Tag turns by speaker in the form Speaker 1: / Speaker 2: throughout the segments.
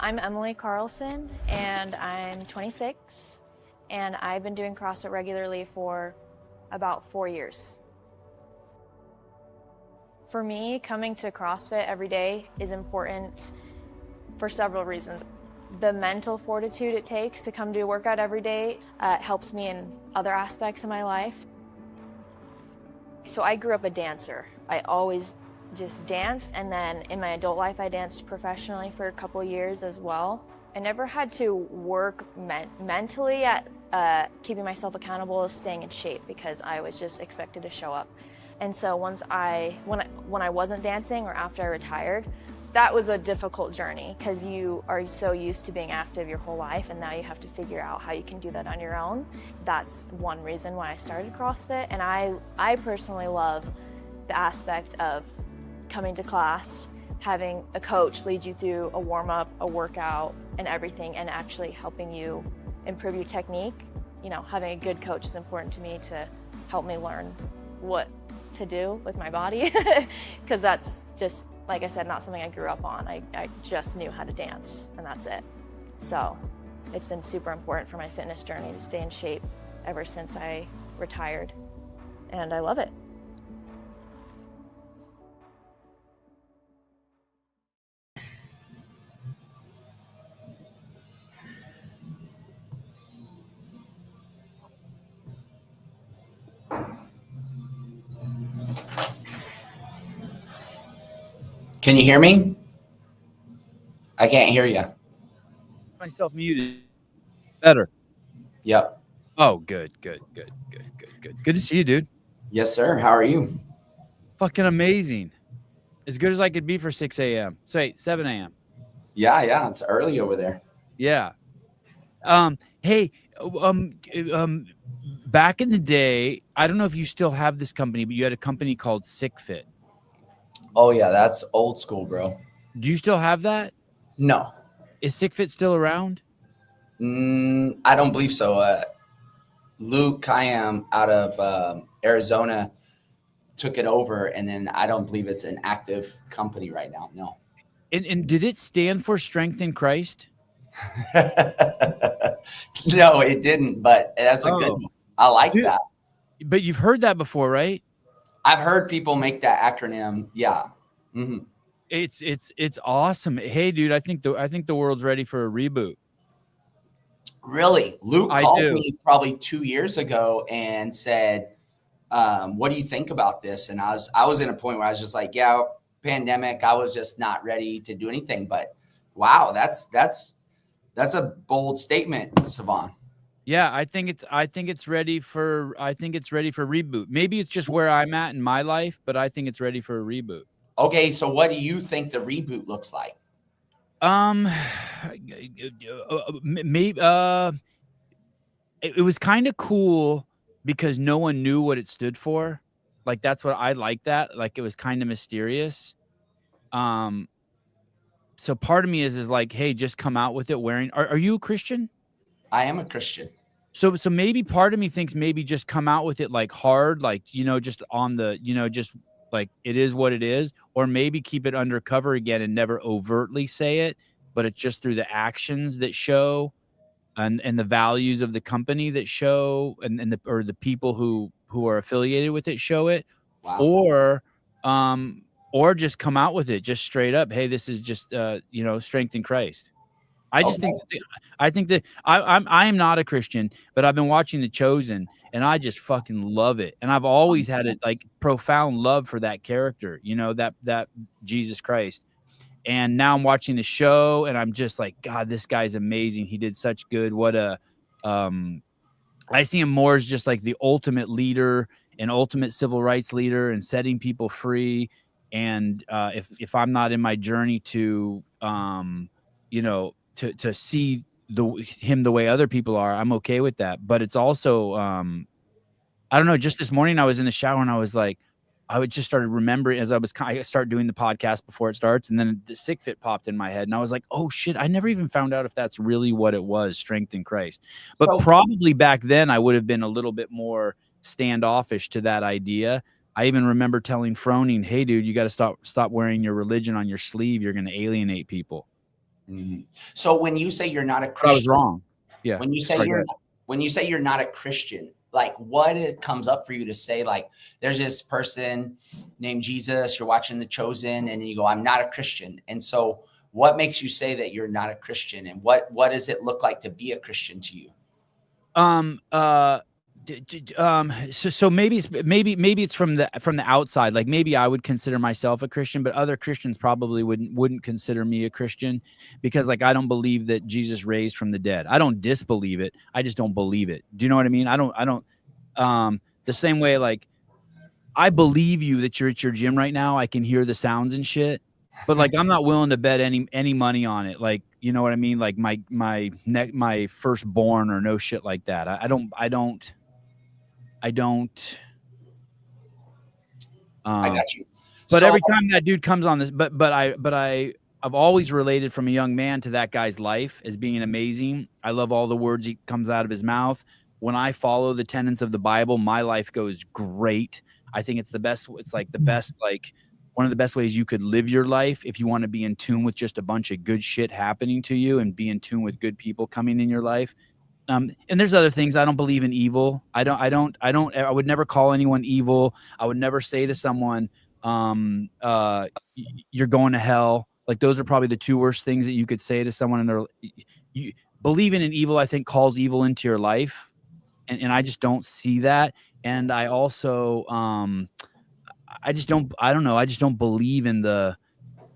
Speaker 1: I'm Emily Carlson, and I'm 26, and I've been doing CrossFit regularly for about 4 years. For me, coming to CrossFit every day is important for several reasons. The mental fortitude it takes to come do a workout every day helps me in other aspects of my life. So I grew up a dancer. I always just danced, and then in my adult life I danced professionally for a couple years as well. I never had to work mentally at keeping myself accountable, staying in shape, because I was just expected to show up. And so when I wasn't dancing or after I retired, that was a difficult journey, because you are so used to being active your whole life, and now you have to figure out how you can do that on your own. That's one reason why I started CrossFit, and I personally love the aspect of coming to class, having a coach lead you through a warm-up, a workout, and everything, and actually helping you improve your technique. You know, having a good coach is important to me to help me learn what to do with my body, because that's just, like I said, not something I grew up on. I just knew how to dance, and that's it. So it's been super important for my fitness journey to stay in shape ever since I retired, and I love it.
Speaker 2: Can you hear me? I can't hear you.
Speaker 3: Myself muted. Better.
Speaker 2: Yep.
Speaker 3: Oh, good. Good to see you, dude.
Speaker 2: Yes, sir. How are you?
Speaker 3: Fucking amazing. As good as I could be for 6 a.m. So, wait, 7 a.m.
Speaker 2: Yeah. It's early over there.
Speaker 3: Yeah. Hey, back in the day, I don't know if you still have this company, but you had a company called Sickfit.
Speaker 2: Oh, yeah. That's old school, bro.
Speaker 3: Do you still have that?
Speaker 2: No.
Speaker 3: Is Sickfit still around?
Speaker 2: I don't believe so. Luke Kayam out of Arizona took it over, and then I don't believe it's an active company right now. No.
Speaker 3: And did it stand for Strength in Christ?
Speaker 2: No, it didn't, but that's a good one. I like that.
Speaker 3: But you've heard that before, right?
Speaker 2: I've heard people make that acronym. Yeah. Mm-hmm.
Speaker 3: It's awesome. Hey, dude, I think the world's ready for a reboot.
Speaker 2: Really? Luke called me probably 2 years ago and said, what do you think about this? And I was in a point where I was just like, yeah, pandemic. I was just not ready to do anything. But wow, that's a bold statement, Savon.
Speaker 3: Yeah, I think it's ready for reboot. Maybe it's just where I'm at in my life, but I think it's ready for a reboot.
Speaker 2: Okay, so what do you think the reboot looks like?
Speaker 3: Maybe it was kind of cool because no one knew what it stood for. Like, that's what I like, that. Like, it was kind of mysterious. So part of me is like, hey, just come out with it wearing. Are you a Christian?
Speaker 2: I am a Christian.
Speaker 3: So maybe part of me thinks maybe just come out with it like hard, like, just on the, just like it is what it is, or maybe keep it undercover again and never overtly say it, but it's just through the actions that show and the values of the company that show and the people who are affiliated with it show it. Wow. Or just come out with it just straight up. Hey, this is just Strength in Christ. I just think that I am not a Christian, but I've been watching The Chosen and I just fucking love it. And I've always had a like profound love for that character, that Jesus Christ. And now I'm watching the show and I'm just like, God, this guy's amazing. He did such good. I see him more as just like the ultimate leader, an ultimate civil rights leader, and setting people free. And if I'm not in my journey to to see him the way other people are, I'm okay with that. But it's also I don't know, just this morning I was in the shower and I was like, I would just started remembering as I start doing the podcast before it starts, and then the Sickfit popped in my head and I was like, oh shit, I never even found out if that's really what it was, Strength in Christ. But probably back then I would have been a little bit more standoffish to that idea. I even remember telling Froning, hey dude, you got to stop wearing your religion on your sleeve. You're going to alienate people.
Speaker 2: Mm-hmm. So when you say you're not a Christian,
Speaker 3: I was wrong. Yeah.
Speaker 2: When you say you're not a Christian, like what it comes up for you to say, like there's this person named Jesus, you're watching The Chosen, and you go, I'm not a Christian. And so what makes you say that you're not a Christian, and what does it look like to be a Christian to you?
Speaker 3: So maybe it's from the outside. Like maybe I would consider myself a Christian, but other Christians probably wouldn't consider me a Christian, because like I don't believe that Jesus raised from the dead. I don't disbelieve it. I just don't believe it. Do you know what I mean? I don't the same way, like I believe you that you're at your gym right now. I can hear the sounds and shit, but like I'm not willing to bet any money on it. Like, you know what I mean? Like my firstborn or no shit like that. I don't
Speaker 2: I got you.
Speaker 3: But every time that dude comes on this, I've always related from a young man to that guy's life as being amazing. I love all the words he comes out of his mouth. When I follow the tenets of the Bible, my life goes great. I think it's the best. It's like the best, like one of the best ways you could live your life if you want to be in tune with just a bunch of good shit happening to you and be in tune with good people coming in your life. And there's other things. I don't believe in evil. I would never call anyone evil. I would never say to someone, you're going to hell. Like those are probably the two worst things that you could say to someone. And believing in evil, I think, calls evil into your life. And I just don't see that. And I also, I don't know. I just don't believe in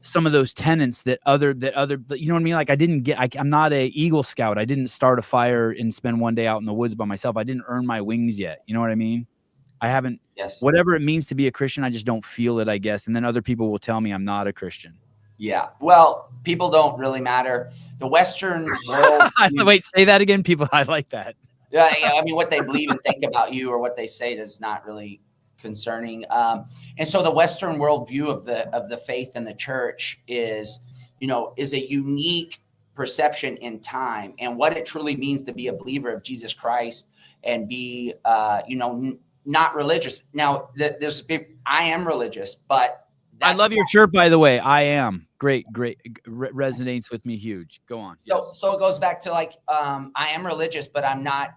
Speaker 3: some of those tenets that other, you know what I mean? Like I'm not a Eagle Scout. I didn't start a fire and spend one day out in the woods by myself. I didn't earn my wings yet. You know what I mean? I haven't, whatever it means to be a Christian, I just don't feel it, I guess. And then other people will tell me I'm not a Christian.
Speaker 2: Yeah. Well, people don't really matter. The Western world.
Speaker 3: Wait, say that again. People, I like that.
Speaker 2: Yeah. I mean, what they believe and think about you or what they say is not really concerning. And so the Western worldview of the faith and the church is a unique perception in time and what it truly means to be a believer of Jesus Christ and be, not religious. Now I am religious, but
Speaker 3: I love your shirt, by the way. I am great. Resonates with me. Huge. Go on.
Speaker 2: So it goes back to like, I am religious, but I'm not,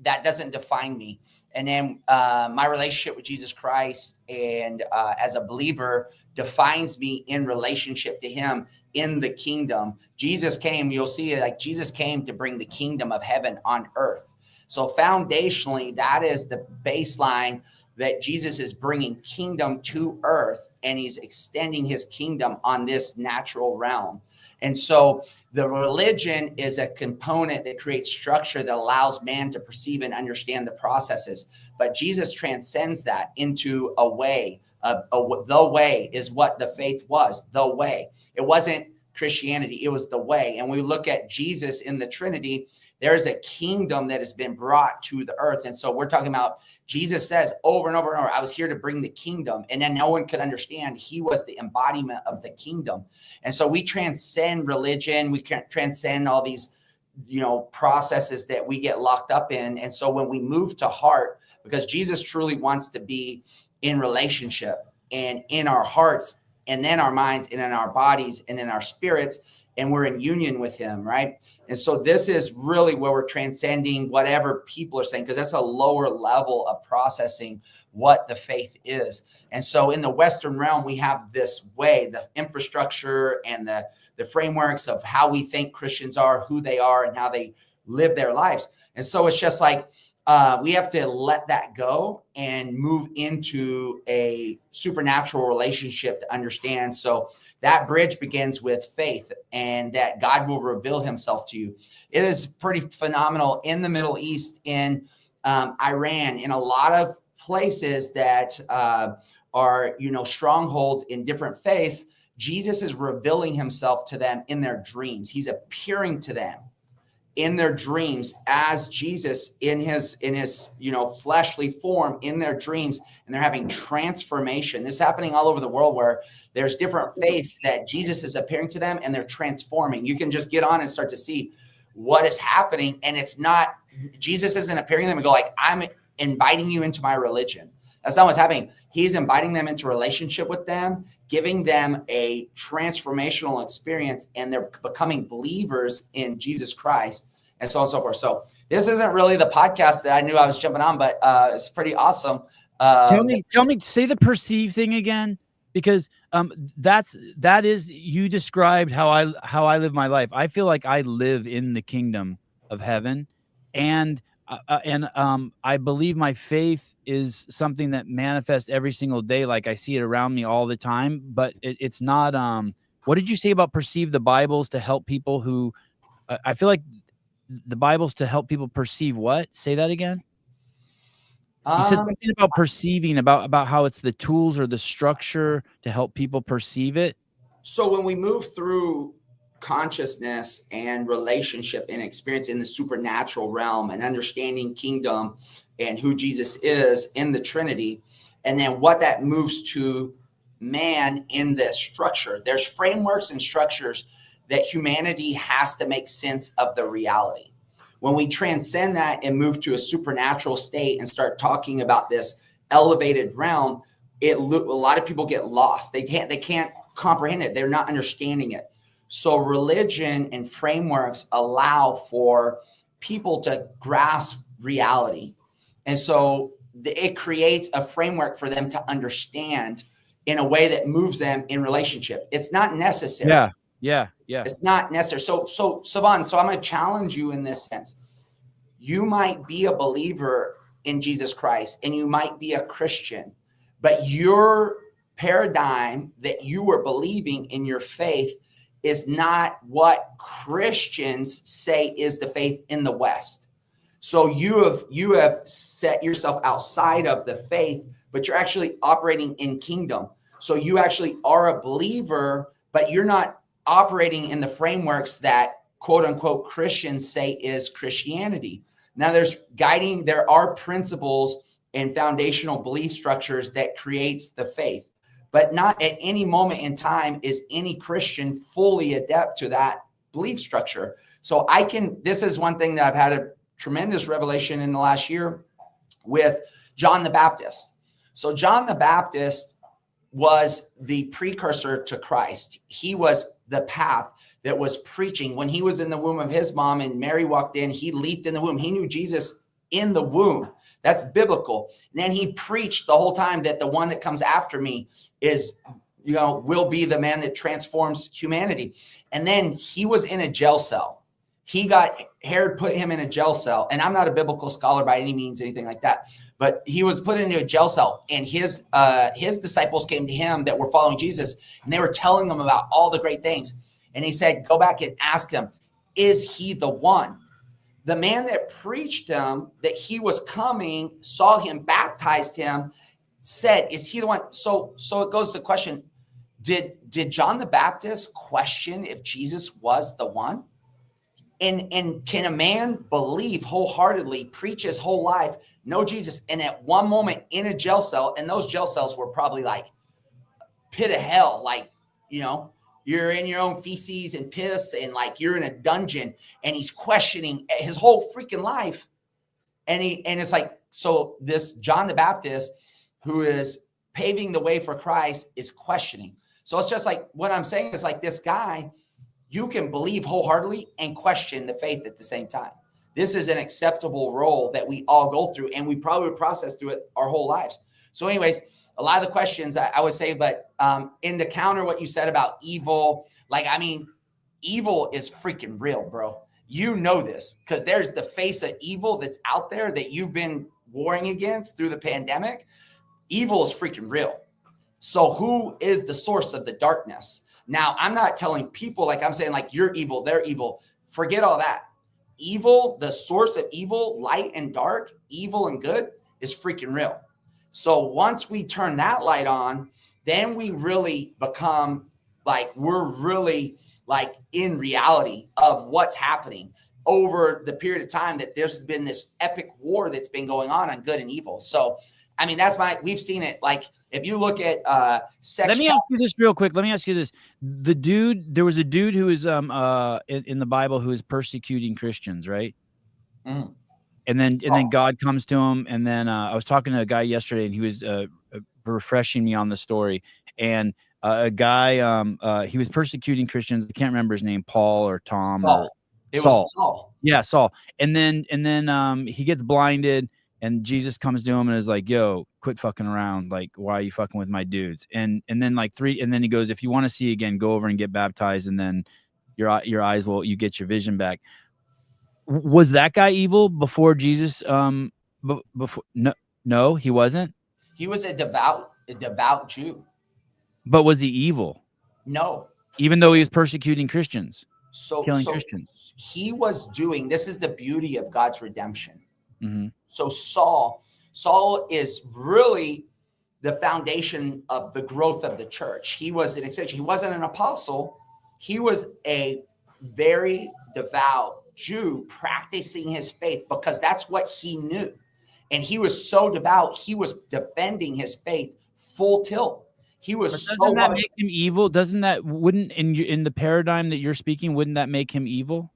Speaker 2: that doesn't define me. And then my relationship with Jesus Christ and as a believer defines me in relationship to him in the kingdom. Jesus came, you'll see it, like Jesus came to bring the kingdom of heaven on earth. So foundationally, that is the baseline that Jesus is bringing kingdom to earth, and he's extending his kingdom on this natural realm. And so the religion is a component that creates structure that allows man to perceive and understand the processes. But Jesus transcends that into a way. The way is what the faith was, the way. It wasn't Christianity, it was the way. And we look at Jesus in the Trinity, there's a kingdom that has been brought to the earth. And so we're talking about, Jesus says over and over and over, I was here to bring the kingdom. And then no one could understand he was the embodiment of the kingdom. And so we transcend religion. We can transcend all these, processes that we get locked up in. And so when we move to heart, because Jesus truly wants to be in relationship and in our hearts and then our minds and in our bodies and in our spirits, and we're in union with him, right? And so this is really where we're transcending whatever people are saying, because that's a lower level of processing what the faith is. And so in the Western realm, we have this way, the infrastructure and the frameworks of how we think Christians are, who they are, and how they live their lives. And so it's just like, we have to let that go and move into a supernatural relationship to understand. So that bridge begins with faith and that God will reveal himself to you. It is pretty phenomenal in the Middle East, in Iran, in a lot of places that are, strongholds in different faiths. Jesus is revealing himself to them in their dreams. He's appearing to them in their dreams as Jesus in his fleshly form in their dreams, and they're having transformation. This is happening all over the world where there's different faiths that Jesus is appearing to them and they're transforming. You can just get on and start to see what is happening. And it's not, Jesus isn't appearing to them and go like, I'm inviting you into my religion. That's not what's happening. He's inviting them into relationship with them, giving them a transformational experience, and they're becoming believers in Jesus Christ, and so on and so forth. So this isn't really the podcast that I knew I was jumping on, but it's pretty awesome.
Speaker 3: Tell me, say the perceive thing again, because that is, you described how I live my life. I feel like I live in the kingdom of heaven, and I believe my faith is something that manifests every single day. Like I see it around me all the time, but it's not, what did you say about perceive the Bibles to help people who, I feel like the Bible's to help people perceive what? Say that again. You said something about perceiving, about how it's the tools or the structure to help people perceive it.
Speaker 2: So when we move through consciousness and relationship and experience in the supernatural realm and understanding kingdom and who Jesus is in the Trinity, and then what that moves to man in the structure, there's frameworks and structures that humanity has to make sense of the reality. When we transcend that and move to a supernatural state and start talking about this elevated realm, a lot of people get lost. They can't comprehend it. They're not understanding it. So religion and frameworks allow for people to grasp reality. And so it creates a framework for them to understand in a way that moves them in relationship. It's not necessary.
Speaker 3: Yeah.
Speaker 2: It's not necessary. So Savon, so I'm going to challenge you in this sense. You might be a believer in Jesus Christ and you might be a Christian, but your paradigm that you were believing in your faith is not what Christians say is the faith in the West. So you have set yourself outside of the faith, but you're actually operating in kingdom. So you actually are a believer, but you're not operating in the frameworks that quote unquote Christians say is Christianity. Now there are principles and foundational belief structures that creates the faith, but not at any moment in time is any Christian fully adept to that belief structure. So this is one thing that I've had a tremendous revelation in the last year with John the Baptist. So John the Baptist was the precursor to Christ. He was the path that was preaching. When he was in the womb of his mom and Mary walked in, he leaped in the womb. He knew Jesus in the womb. That's biblical. And then he preached the whole time that the one that comes after me will be the man that transforms humanity. And then he was in a jail cell. Herod put him in a jail cell. And I'm not a biblical scholar by any means, anything like that. But he was put into a jail cell, and his disciples came to him that were following Jesus, and they were telling him about all the great things. And he said, go back and ask him, is he the one? The man that preached him that he was coming, saw him, baptized him, said, is he the one? So it goes to the question, did John the Baptist question if Jesus was the one? And can a man believe wholeheartedly, preach his whole life, know Jesus, and at one moment in a jail cell, and those jail cells were probably like pit of hell, like, you're in your own feces and piss, and like you're in a dungeon, and he's questioning his whole freaking life. And it's like, so this John the Baptist, who is paving the way for Christ, is questioning. So it's just like, what I'm saying is like this guy, you can believe wholeheartedly and question the faith at the same time. This is an acceptable role that we all go through, and we probably process through it our whole lives. So anyways, a lot of the questions I would say, but in to counter what you said about evil, evil is freaking real, bro. You know this because there's the face of evil that's out there that you've been warring against through the pandemic. Evil is freaking real. So who is the source of the darkness? Now, I'm not telling people, like I'm saying, like you're evil, they're evil. Forget all that. Evil, the source of evil, light and dark, evil and good is freaking real. So once we turn that light on, then we really become like, we're really like in reality of what's happening over the period of time that there's been this epic war that's been going on good and evil. So, we've seen it. Like, if you look at sex.
Speaker 3: Let me ask you this real quick. There was a dude who was in the Bible who was persecuting Christians, right?
Speaker 2: Mm.
Speaker 3: And then God comes to him. And then I was talking to a guy yesterday, and he was refreshing me on the story. And a guy, he was persecuting Christians. I can't remember his name, Paul or Tom or
Speaker 2: It
Speaker 3: Saul.
Speaker 2: was Saul.
Speaker 3: Yeah, Saul. And then he gets blinded, and Jesus comes to him and is like, "Yo, quit fucking around. Like, why are you fucking with my dudes?" And then he goes, "If you want to see again, go over and get baptized, and then your eyes you get your vision back." Was that guy evil before Jesus? Before no, he wasn't.
Speaker 2: He was a devout Jew.
Speaker 3: But was he evil?
Speaker 2: No.
Speaker 3: Even though he was persecuting Christians, killing Christians.
Speaker 2: He was doing, this is the beauty of God's redemption.
Speaker 3: Mm-hmm.
Speaker 2: So Saul is really the foundation of the growth of the church. He was an exception. He wasn't an apostle. He was a very devout Jew practicing his faith because that's what he knew. And he was so devout, he was defending his faith full tilt. He was
Speaker 3: doesn't that make him evil? Wouldn't in the paradigm that you're speaking, wouldn't that make him evil?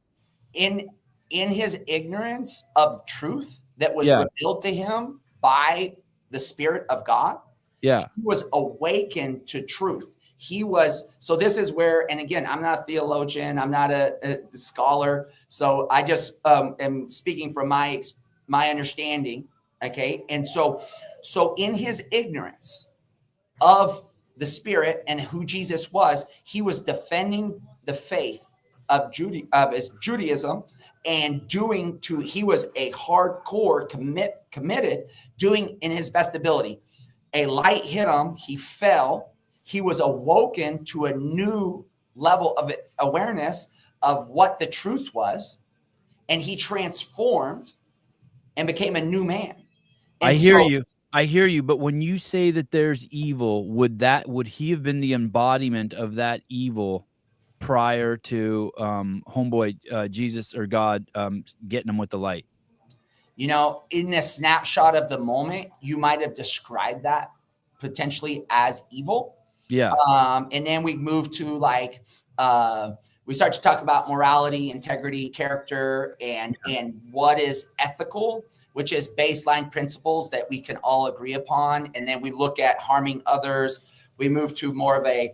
Speaker 3: In
Speaker 2: his ignorance of truth that was revealed to him by the Spirit of God.
Speaker 3: Yeah.
Speaker 2: He was awakened to truth. So this is where, and again, I'm not a theologian, I'm not a scholar. So I just am speaking from my understanding. Okay. And so in his ignorance of the Spirit and who Jesus was, he was defending the faith of Judaism and he was a hardcore committed, doing in his best ability. A light hit him, he fell, he was awoken to a new level of awareness of what the truth was, and he transformed and became a new man. And
Speaker 3: I hear you, but when you say that there's evil, would he have been the embodiment of that evil prior to Jesus or God getting him with the light?
Speaker 2: In the snapshot of the moment, you might have described that potentially as evil.
Speaker 3: Yeah.
Speaker 2: And then we move to we start to talk about morality, integrity, character, and what is ethical, which is baseline principles that we can all agree upon. And then we look at harming others. We move to more of a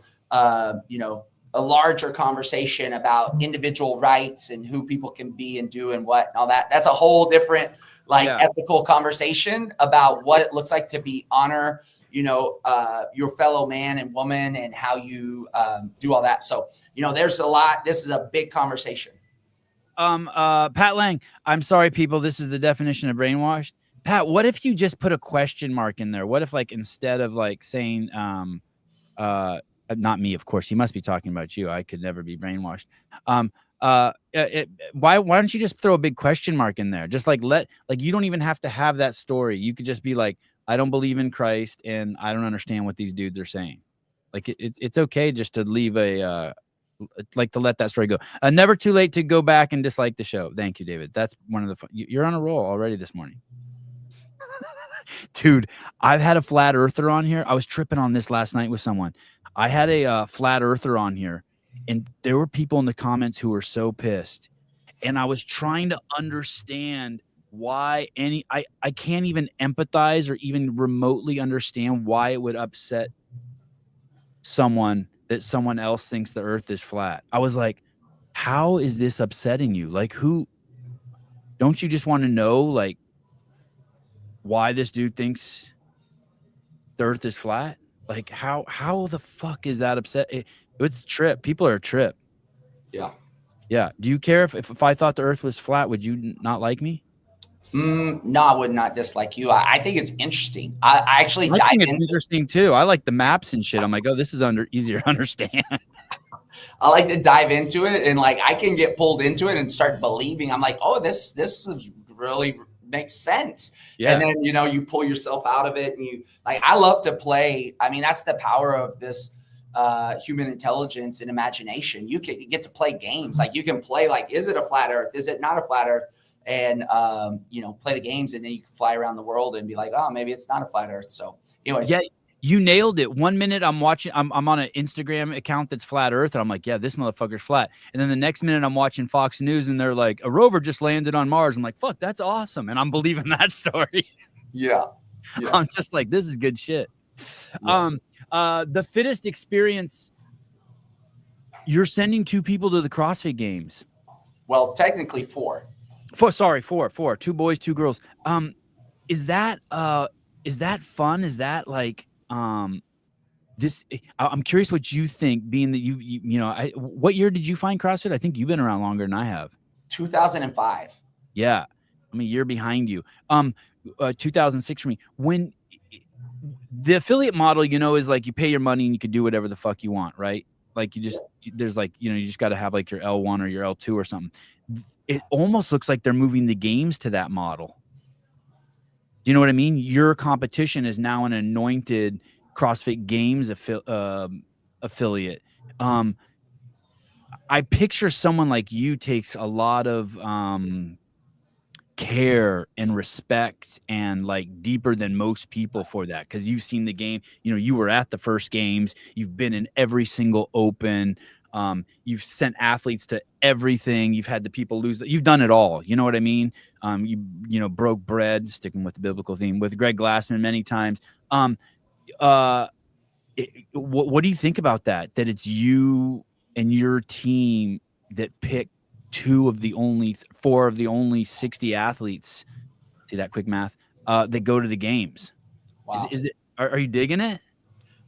Speaker 2: larger conversation about individual rights and who people can be and do and what and all that. That's a whole different ethical conversation about what it looks like to honor, your fellow man and woman and how you do all that. So, there's a lot. This is a big conversation.
Speaker 3: Pat Lang, I'm sorry, people. This is the definition of brainwashed. Pat, what if you just put a question mark in there? What if instead of saying, not me, of course, he must be talking about you. I could never be brainwashed. Why don't you just throw a big question mark in there? Just you don't even have to have that story. You could just be like, I don't believe in Christ and I don't understand what these dudes are saying. It's okay just to leave to let that story go. Never too late to go back and dislike the show. Thank you, David. That's one of the you're on a roll already this morning. Dude, I've had a flat earther on here. I was tripping on this last night with someone. I had a flat earther on here, and there were people in the comments who were so pissed. And I was trying to understand why I can't even empathize or even remotely understand why it would upset someone that someone else thinks the earth is flat. I was like, how is this upsetting you? Who don't you just want to know why this dude thinks the earth is flat? How the fuck is that upset? It's a trip. People are a trip.
Speaker 2: Yeah.
Speaker 3: Yeah. Do you care if I thought the earth was flat, would you not like me?
Speaker 2: No, I would not dislike you. I think it's interesting. I actually dive into
Speaker 3: it's interesting too. I like the maps and shit. I'm like, oh, this is easier to understand.
Speaker 2: I like to dive into it, and I can get pulled into it and start believing. I'm like, oh, this is really makes sense. Yeah. And then you pull yourself out of it, and I love to play. I mean, that's the power of this human intelligence and imagination. You get to play games. You can play is it a flat earth? Is it not a flat earth? And play the games, and then you can fly around the world and be like, oh, maybe it's not a flat earth. So anyways.
Speaker 3: You nailed it. 1 minute I'm watching, I'm on an Instagram account that's flat earth. And I'm like, yeah, this motherfucker's flat. And then the next minute I'm watching Fox News and they're like, a rover just landed on Mars. I'm like, fuck, that's awesome. And I'm believing that story.
Speaker 2: Yeah.
Speaker 3: I'm just like, this is good shit.
Speaker 2: Yeah.
Speaker 3: The Fittest experience, you're sending 2 people to the CrossFit Games.
Speaker 2: Well, technically 4.
Speaker 3: 4, 2 boys, 2 girls. Is that fun? Is that like, this, I'm curious what you think, being that you know, what year did you find CrossFit? I think you've been around longer than I have.
Speaker 2: 2005.
Speaker 3: Yeah. I'm a year behind you. 2006 for me. When the affiliate model, you know, is like you pay your money and you can do whatever the fuck you want, right? Like you just, there's like, you know, you just got to have like your L1 or your L2 or something. It almost looks like they're moving the games to that model. Do you know what I mean? Your competition is now an anointed CrossFit Games affiliate. I picture someone like you takes a lot of care and respect and like deeper than most people for that, because you've seen the game. You know, you were at the first games. You've been in every single open. You've sent athletes to everything. You've had the people lose. You've done it all. You know what I mean? You know, broke bread, sticking with the biblical theme, with Greg Glassman many times. What do you think about that? That it's you and your team that pick 4 of the only 60 athletes. See that quick math? That go to the games.
Speaker 2: Wow.
Speaker 3: Is it? Are you digging it?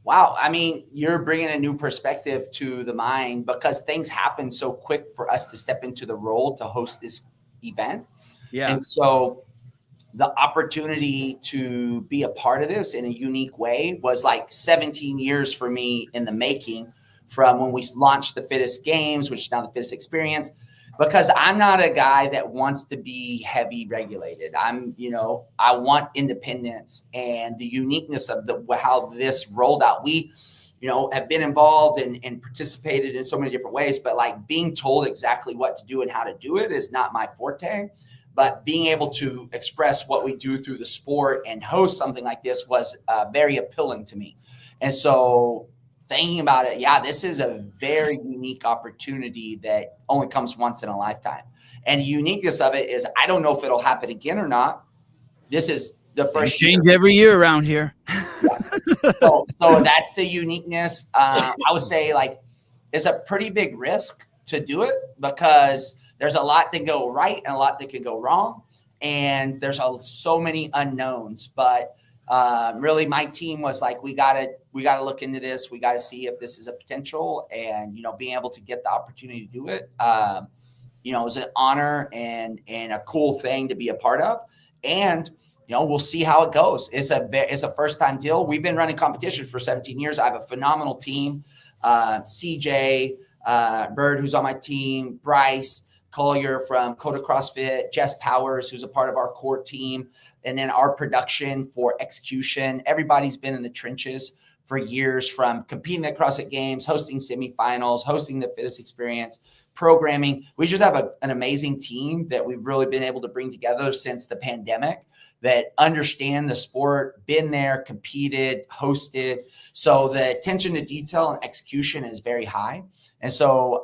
Speaker 2: Wow. I mean, you're bringing a new perspective to the mind, because things happen so quick for us to step into the role to host this event.
Speaker 3: Yeah.
Speaker 2: And so the opportunity to be a part of this in a unique way was like 17 years for me in the making, from when we launched the Fittest Games, which is now the Fittest Experience, because I'm not a guy that wants to be heavy regulated. I want independence and the uniqueness of how this rolled out. We, have been involved and participated in so many different ways, but like being told exactly what to do and how to do it is not my forte. But being able to express what we do through the sport and host something like this was very appealing to me. And so thinking about it, yeah, this is a very unique opportunity that only comes once in a lifetime. And the uniqueness of it is, I don't know if it'll happen again or not. This is the first
Speaker 3: change every year around here.
Speaker 2: Yeah. So that's the uniqueness. I would say like it's a pretty big risk to do it, because there's a lot that go right and a lot that can go wrong. And there's so many unknowns, but really my team was like, we gotta look into this. We got to see if this is a potential, and, being able to get the opportunity to do it, it was an honor and a cool thing to be a part of. And, we'll see how it goes. It's a first time deal. We've been running competition for 17 years. I have a phenomenal team. CJ, Bird, who's on my team, Bryce Collier from Coda CrossFit, Jess Powers, who's a part of our core team, and then our production for execution. Everybody's been in the trenches for years, from competing at CrossFit Games, hosting semifinals, hosting the Fittest Experience, programming. We just have an amazing team that we've really been able to bring together since the pandemic, that understand the sport, been there, competed, hosted. So the attention to detail and execution is very high. And so,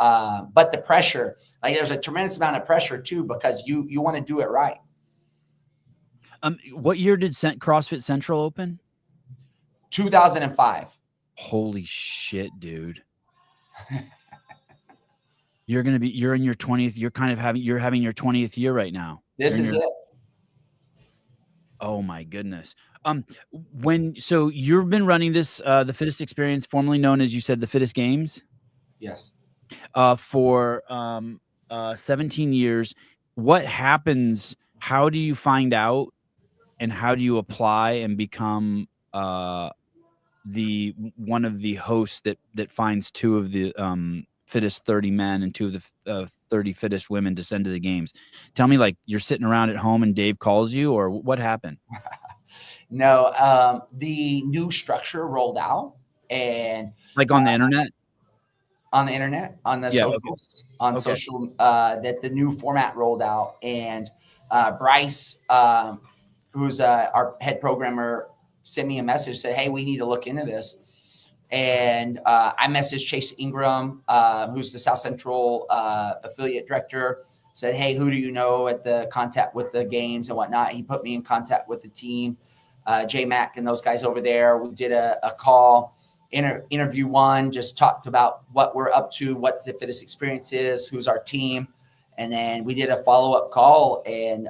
Speaker 2: but the pressure, like there's a tremendous amount of pressure too, because you want to do it right.
Speaker 3: What year did CrossFit Central open?
Speaker 2: 2005.
Speaker 3: Holy shit, dude. You're in your 20th. You're having your 20th year right now.
Speaker 2: This is it.
Speaker 3: Oh my goodness. So you've been running this, the Fittest Experience, formerly known as, you said, the Fittest Games?
Speaker 2: Yes.
Speaker 3: For 17 years. What happens? How do you find out, and how do you apply and become one of the hosts that finds 2 of the fittest 30 men and 2 of the 30 fittest women to send to the games? Tell me, like, you're sitting around at home and Dave calls you, or what happened?
Speaker 2: No, the new structure rolled out, and
Speaker 3: like on the internet.
Speaker 2: On the internet, on the socials, okay. Social, that the new format rolled out, and Bryce, who's our head programmer, sent me a message, said, hey, we need to look into this. And I messaged Chase Ingram, who's the South Central affiliate director, said, hey, who do you know at the contact with the games and whatnot? He put me in contact with the team, J Mac and those guys over there. We did a call, interview one, just talked about what we're up to, what the Fittest experience is, who's our team. And then we did a follow-up call, and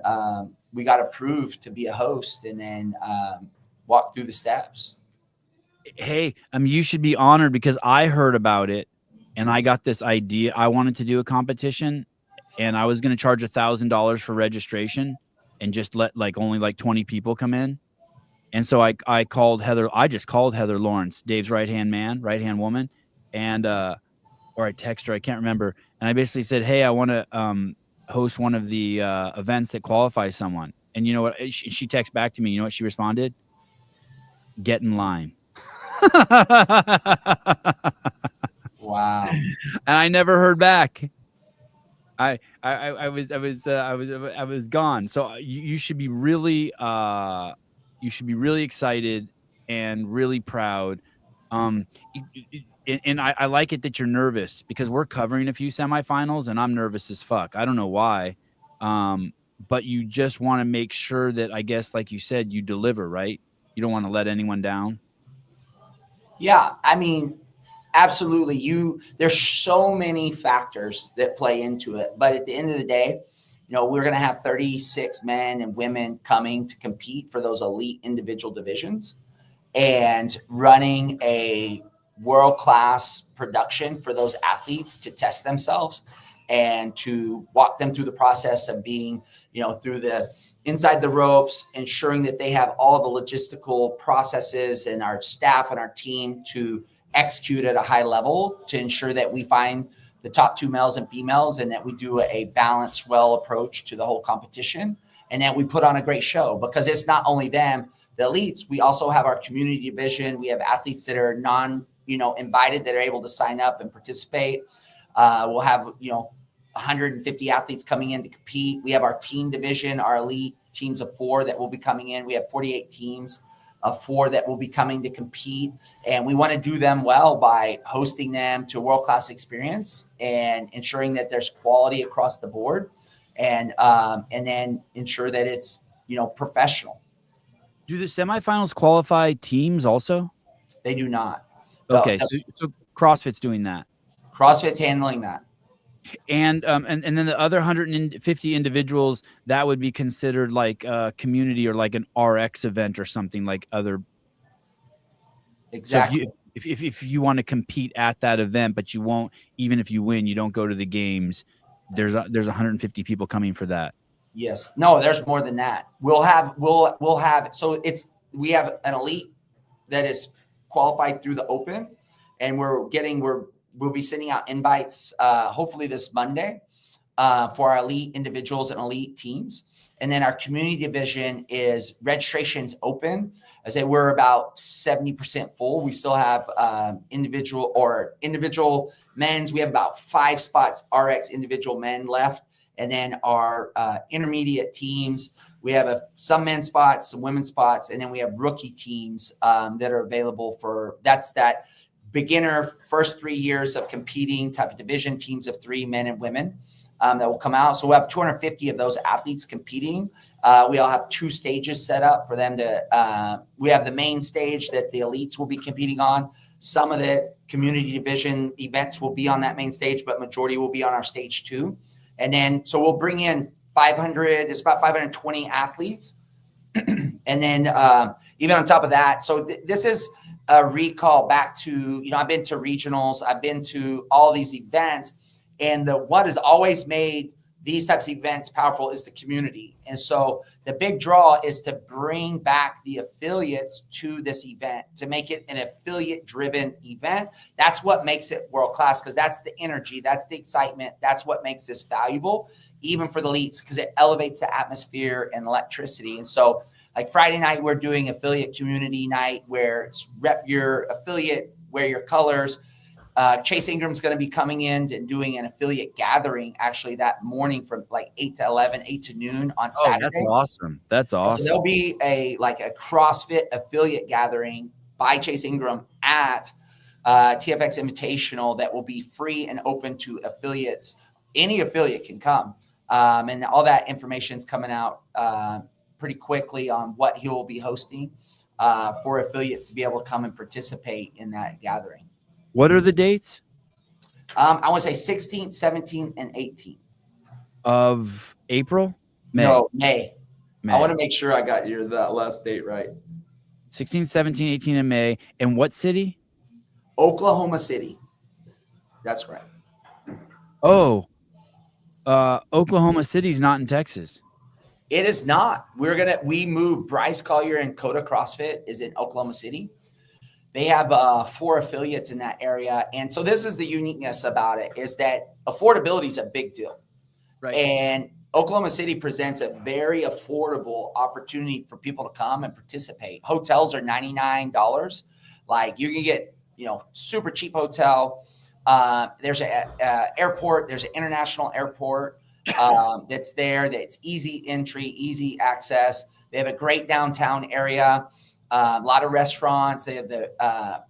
Speaker 2: we got approved to be a host, and then walked through the steps.
Speaker 3: Hey, you should be honored, because I heard about it and I got this idea. I wanted to do a competition, and I was going to charge $1,000 for registration and just let only 20 people come in. And so I called Heather. I just called Heather Lawrence, Dave's right-hand woman. And, or I texted her, I can't remember. And I basically said, hey, I want to host one of the events that qualifies someone. And you know what? She texted back to me. You know what she responded? Get in line.
Speaker 2: Wow.
Speaker 3: And I never heard back. I was gone. So you should be really excited and really proud. And I like it that you're nervous, because we're covering a few semifinals and I'm nervous as fuck. I don't know why. But you just want to make sure that, I guess, like you said, you deliver, right? You don't want to let anyone down.
Speaker 2: Yeah, I mean, absolutely. There's so many factors that play into it, but at the end of the day, we're going to have 36 men and women coming to compete for those elite individual divisions, and running a world-class production for those athletes to test themselves and to walk them through the process of being, through the inside the ropes, ensuring that they have all the logistical processes and our staff and our team to execute at a high level, to ensure that we find the top 2 males and females, and that we do a balanced, well approach to the whole competition, and that we put on a great show. Because it's not only them, the elites, we also have our community division. We have athletes that are invited, that are able to sign up and participate. We'll have, 150 athletes coming in to compete. We have our team division, our elite teams of 4 that will be coming in. We have 48 teams of 4 that will be coming to compete. And we want to do them well by hosting them to a world-class experience and ensuring that there's quality across the board, and then ensure that it's, professional.
Speaker 3: Do the semifinals qualify teams also?
Speaker 2: They do not.
Speaker 3: Okay, so CrossFit's doing that.
Speaker 2: CrossFit's handling that.
Speaker 3: And then the other 150 individuals, that would be considered like a community or like an RX event or something, like other.
Speaker 2: Exactly.
Speaker 3: So if you want to compete at that event, but you won't, even if you win, you don't go to the games, there's 150 people coming for that.
Speaker 2: Yes. No, there's more than that. We'll have, so we have an elite that is qualified through the open, and we'll be sending out invites, hopefully this Monday, for our elite individuals and elite teams. And then our community division is registrations open. I say we're about 70% full. We still have individual men's. We have about 5 spots, RX individual men left. And then our intermediate teams, we have some men's spots, some women's spots, and then we have rookie teams that are available for, that beginner first 3 years of competing type of division, teams of 3 men and women that will come out. So we'll have 250 of those athletes competing. We all have 2 stages set up for them to, we have the main stage that the elites will be competing on. Some of the community division events will be on that main stage, but majority will be on our stage 2. And then, so we'll bring in 500, it's about 520 athletes. And then even on top of that, so this is a recall back to, I've been to regionals, I've been to all these events, and what has always made these types of events powerful is the community. And so the big draw is to bring back the affiliates to this event, to make it an affiliate-driven event. That's what makes it world-class, because that's the energy, that's the excitement, that's what makes this valuable, even for the elites, because it elevates the atmosphere and electricity. And so, like Friday night, we're doing affiliate community night, where it's rep your affiliate, wear your colors, Chase Ingram's going to be coming in and doing an affiliate gathering actually that morning from like 8 to 11, 8 to noon on Saturday.
Speaker 3: That's awesome. That's awesome.
Speaker 2: So there'll be a CrossFit affiliate gathering by Chase Ingram at TFX Invitational that will be free and open to affiliates. Any affiliate can come. And all that information is coming out pretty quickly on what he will be hosting for affiliates to be able to come and participate in that gathering.
Speaker 3: What are the dates?
Speaker 2: I want to say 16th, 17th, and 18th.
Speaker 3: Of April? May.
Speaker 2: No, May. I want to make sure I got that last date right.
Speaker 3: 16, 17, 18 in May. And what city?
Speaker 2: Oklahoma City. That's right.
Speaker 3: Oh, Oklahoma City's not in Texas.
Speaker 2: It is not. We moved. Bryce Collier and Coda CrossFit is in Oklahoma City. They have 4 affiliates in that area. And so this is the uniqueness about it, is that affordability is a big deal.
Speaker 3: Right.
Speaker 2: And Oklahoma City presents a very affordable opportunity for people to come and participate. Hotels are $99. Like you can get, super cheap hotel. There's an airport. There's an international airport that's there. That's easy entry, easy access. They have a great downtown area. A lot of restaurants. They have the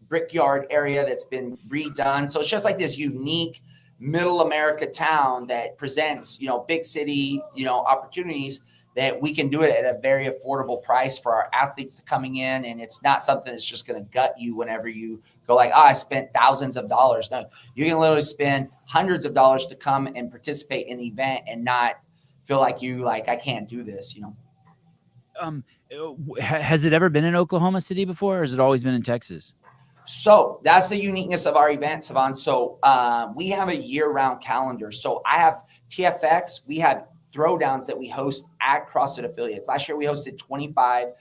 Speaker 2: Brickyard area that's been redone. So it's just like this unique middle America town that presents, big city, opportunities that we can do it at a very affordable price for our athletes to coming in. And it's not something that's just going to gut you whenever you go like, I spent thousands of dollars. No, you can literally spend hundreds of dollars to come and participate in the event and not feel like I can't do this,
Speaker 3: Has it ever been in Oklahoma City before, or has it always been in Texas?
Speaker 2: So that's the uniqueness of our event, Savon. So we have a year-round calendar. So I have TFX. We have throwdowns that we host at CrossFit affiliates. Last year we hosted 25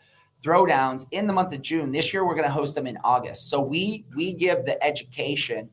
Speaker 2: throwdowns in the month of June. This year we're going to host them in August. So we give the education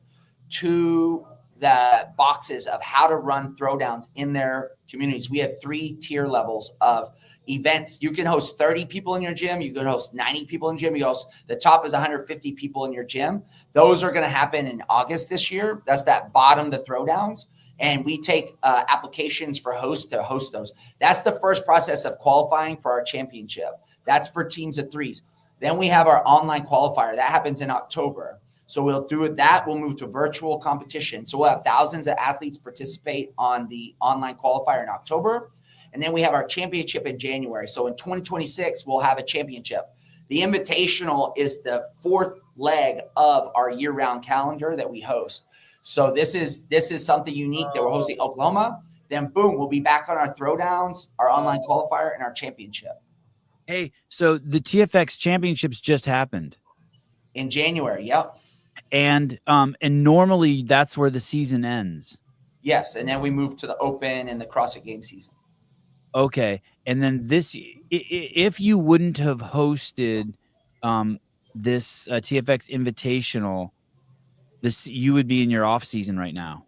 Speaker 2: to the boxes of how to run throwdowns in their communities. We have 3 tier levels of events. You can host 30 people in your gym. You can host 90 people in your gym. The top is 150 people in your gym. Those are going to happen in August this year. That's that bottom, the throwdowns. And we take applications for hosts to host those. That's the first process of qualifying for our championship. That's for teams of 3s. Then we have our online qualifier. That happens in October. So we'll do it that. We'll move to virtual competition. So we'll have thousands of athletes participate on the online qualifier in October. And then we have our championship in January. So in 2026, we'll have a championship. The Invitational is the 4th leg of our year-round calendar that we host. So this is something unique that we're hosting Oklahoma. Then boom, we'll be back on our throwdowns, our online qualifier, and our championship.
Speaker 3: Hey, so the TFX championships just happened
Speaker 2: in January. Yep.
Speaker 3: And normally that's where the season ends.
Speaker 2: Yes, and then we move to the Open and the CrossFit Games season.
Speaker 3: Okay, and then if you wouldn't have hosted this TFX Invitational, you would be in your off season right now.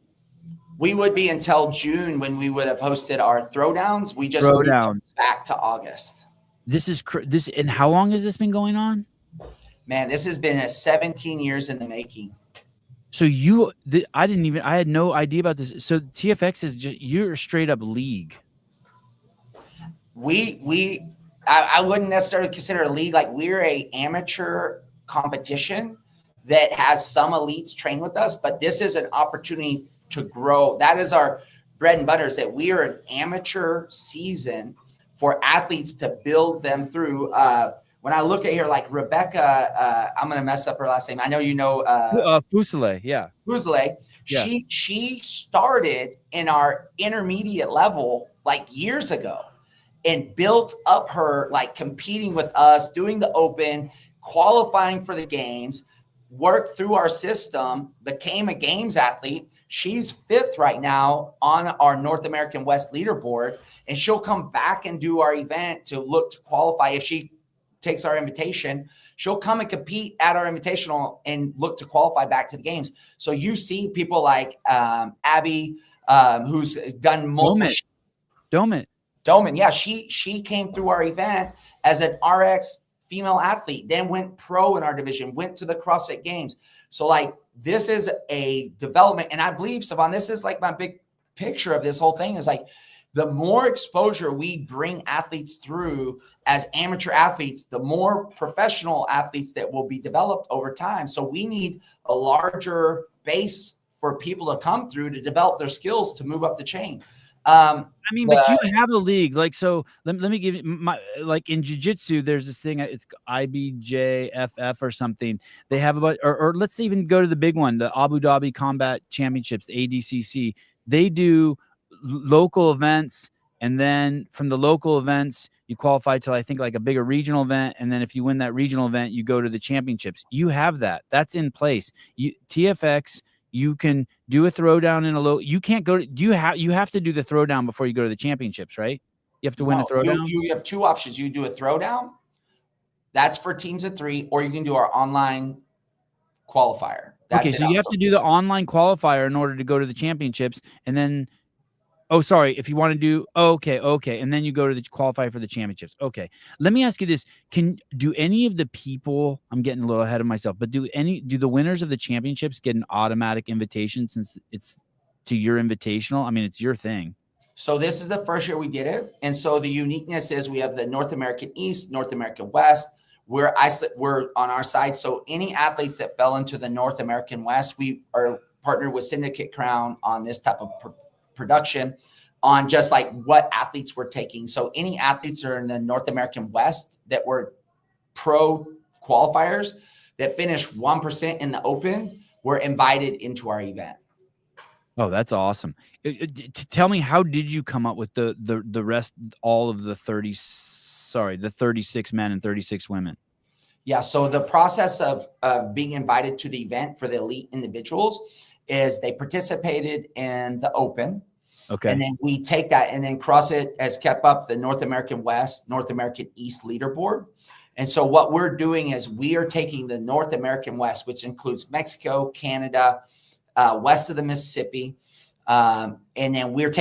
Speaker 2: We would be until June when we would have hosted our throwdowns. We just moved back to August.
Speaker 3: And how long has this been going on?
Speaker 2: Man, this has been 17 years in the making.
Speaker 3: So I had no idea about this. So TFX is you're a straight up league.
Speaker 2: I wouldn't necessarily consider a league. Like we're a amateur competition that has some elites train with us, but this is an opportunity to grow. That is our bread and butter, is that we are an amateur season for athletes to build them through. When I look at here, like Rebecca, I'm going to mess up her last name. I know you know.
Speaker 3: Fusile, yeah.
Speaker 2: Fusile. Yeah. She started in our intermediate level like years ago and built up her, like competing with us, doing the Open, qualifying for the games, worked through our system, became a games athlete. She's 5th right now on our North American West leaderboard, and she'll come back and do our event to look to qualify. If she takes our invitation, she'll come and compete at our invitational and look to qualify back to the games. So you see people like Abby, who's done multiple. Doman. Yeah, she came through our event as an RX female athlete, then went pro in our division, went to the CrossFit Games. So like this is a development. And I believe, Savon, this is like my big picture of this whole thing is like, the more exposure we bring athletes through as amateur athletes, the more professional athletes that will be developed over time. So we need a larger base for people to come through to develop their skills to move up the chain.
Speaker 3: I mean, but you have a league. Like, so let me give you like in jiu-jitsu, there's this thing, it's IBJFF or something. They have about, or let's even go to the big one, the Abu Dhabi Combat Championships, ADCC. They do local events, and then from the local events you qualify to, I think, like a bigger regional event, and then if you win that regional event you go to the championships. You have that's in place. TFX, you can do a throwdown in a low. You can't go to, you have to do the throwdown before you go to the championships, right? You have to win a throwdown.
Speaker 2: You have two options. You do a throwdown, that's for teams of 3, or you can do our online qualifier.
Speaker 3: Okay, so you have to do the online qualifier in order to go to the championships, and then, oh, sorry, if you want to do, okay, and then you go to the qualifier for the championships. Okay, let me ask you this: do any of the people? I'm getting a little ahead of myself, but do the winners of the championships get an automatic invitation since it's to your invitational? I mean, it's your thing.
Speaker 2: So this is the first year we did it, and so the uniqueness is we have the North American East, North American West. We're on our side. So any athletes that fell into the North American West, we are partnered with Syndicate Crown on this type of production on just like what athletes we're taking. So any athletes that are in the North American West that were pro qualifiers that finished 1% in the open were invited into our event.
Speaker 3: Oh, that's awesome. Tell me, how did you come up with the rest, all of the 36 men and 36 women?
Speaker 2: Yeah. So the process of being invited to the event for the elite individuals is they participated in the open.
Speaker 3: Okay.
Speaker 2: And then we take that, and then CrossFit has kept up the North American West, North American East leaderboard. And so what we're doing is we are taking the North American West, which includes Mexico, Canada, west of the Mississippi. And then we're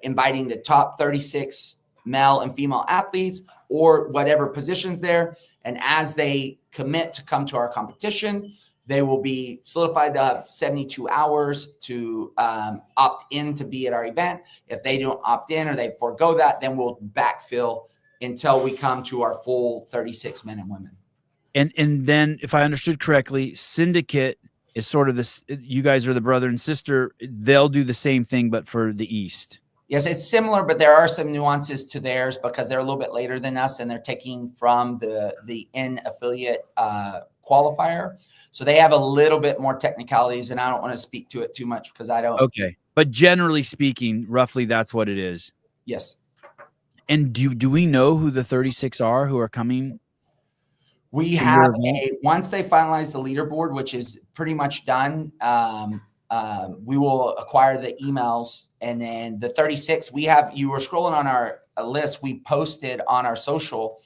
Speaker 2: inviting the top 36 male and female athletes or whatever positions there. And as they commit to come to our competition, they will be solidified. They'll have 72 hours to opt in to be at our event. If they don't opt in or they forego that, then we'll backfill until we come to our full 36 men and women.
Speaker 3: And then, if I understood correctly, Syndicate is sort of this, you guys are the brother and sister. They'll do the same thing, but for the East.
Speaker 2: Yes, it's similar, but there are some nuances to theirs because they're a little bit later than us, and they're taking from the in-affiliate qualifier. So they have a little bit more technicalities, and I don't want to speak to it too much because I don't.
Speaker 3: Okay. But generally speaking, roughly that's what it is.
Speaker 2: Yes.
Speaker 3: And do we know who the 36 are who are coming?
Speaker 2: We have once they finalize the leaderboard, which is pretty much done, we will acquire the emails, and then the 36 you were scrolling on our list. We posted on our social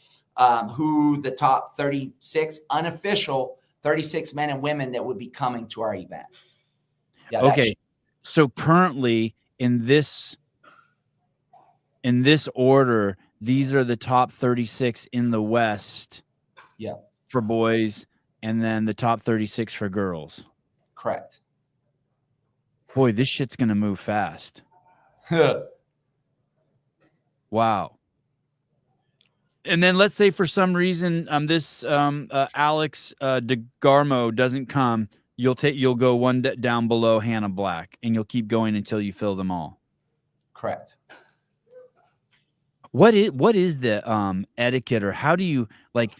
Speaker 2: who the top 36 unofficial 36 men and women that would be coming to our event. Yeah,
Speaker 3: okay. So currently in this order, these are the top 36 in the West.
Speaker 2: Yeah.
Speaker 3: For boys, and then the top 36 for girls.
Speaker 2: Correct.
Speaker 3: Boy, this shit's going to move fast. Wow. And then let's say for some reason this Alex DeGarmo doesn't come, you'll go one down below Hannah Black, and you'll keep going until you fill them all.
Speaker 2: Correct.
Speaker 3: What is the etiquette, or how do you like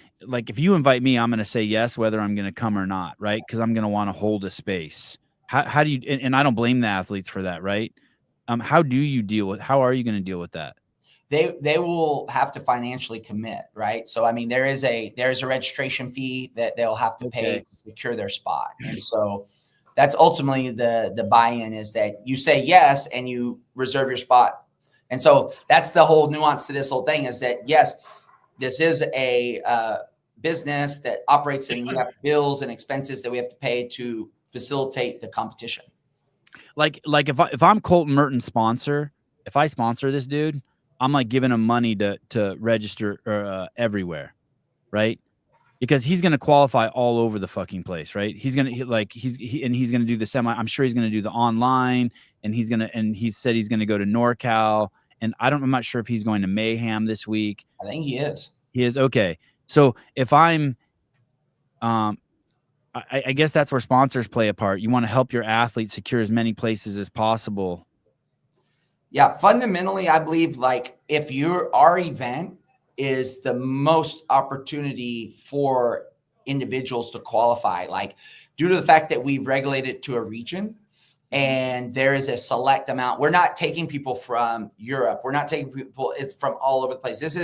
Speaker 3: if you invite me, I'm going to say yes whether I'm going to come or not, right? Because I'm going to want to hold a space. How do you, and I don't blame the athletes for that, right? How are you going to deal with that?
Speaker 2: They will have to financially commit, right? So I mean, there is a registration fee that they'll have to pay to secure their spot, and so that's ultimately the buy-in, is that you say yes and you reserve your spot. And so that's the whole nuance to this whole thing, is that, yes, this is a business that operates, and we have bills and expenses that we have to pay to facilitate the competition.
Speaker 3: Like if I'm Colton Merton's sponsor, if I sponsor this dude, I'm like giving him money to register everywhere, right? because he's going to qualify all over the fucking place, right? He's going to he's going to do the semi. I'm sure he's going to do the online, and he said he's going to go to NorCal, and I'm not sure if he's going to Mayhem this week.
Speaker 2: I think he is.
Speaker 3: He is. Okay. So if I'm, I guess that's where sponsors play a part. You want to help your athlete secure as many places as possible.
Speaker 2: Yeah. Fundamentally, I believe like if our event is the most opportunity for individuals to qualify, like due to the fact that we've regulated to a region and there is a select amount. We're not taking people from Europe. We're not taking people. It's from all over the place. This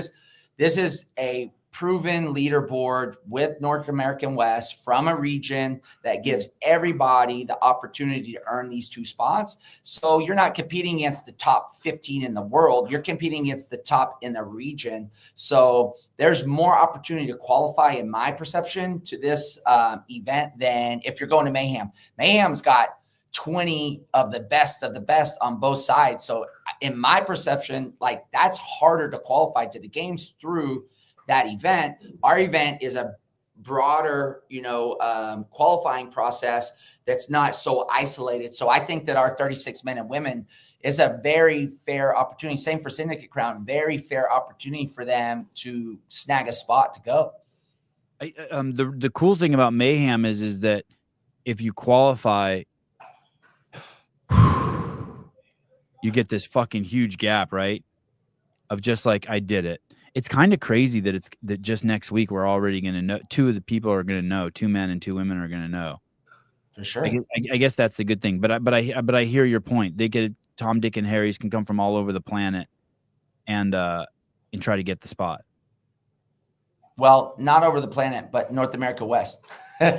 Speaker 2: is a proven leaderboard with North American West from a region that gives everybody the opportunity to earn these 2 spots. So you're not competing against the top 15 in the world. You're competing against the top in the region. So there's more opportunity to qualify, in my perception, to this event than if you're going to Mayhem. Mayhem's got 20 of the best on both sides. So in my perception, like that's harder to qualify to the games through that event. Our event is a broader, qualifying process that's not so isolated. So I think that our 36 men and women is a very fair opportunity. Same for Syndicate Crown, very fair opportunity for them to snag a spot to go.
Speaker 3: The cool thing about Mayhem is that if you qualify, you get this fucking huge gap, right? Of just like, I did it. It's kind of crazy that just next week we're already going to know. 2 of the people are going to know. 2 men and 2 women are going to know.
Speaker 2: For sure.
Speaker 3: I guess that's the good thing. But I hear your point. They get Tom, Dick, and Harry's can come from all over the planet and try to get the spot.
Speaker 2: Well, not over the planet, but North America West.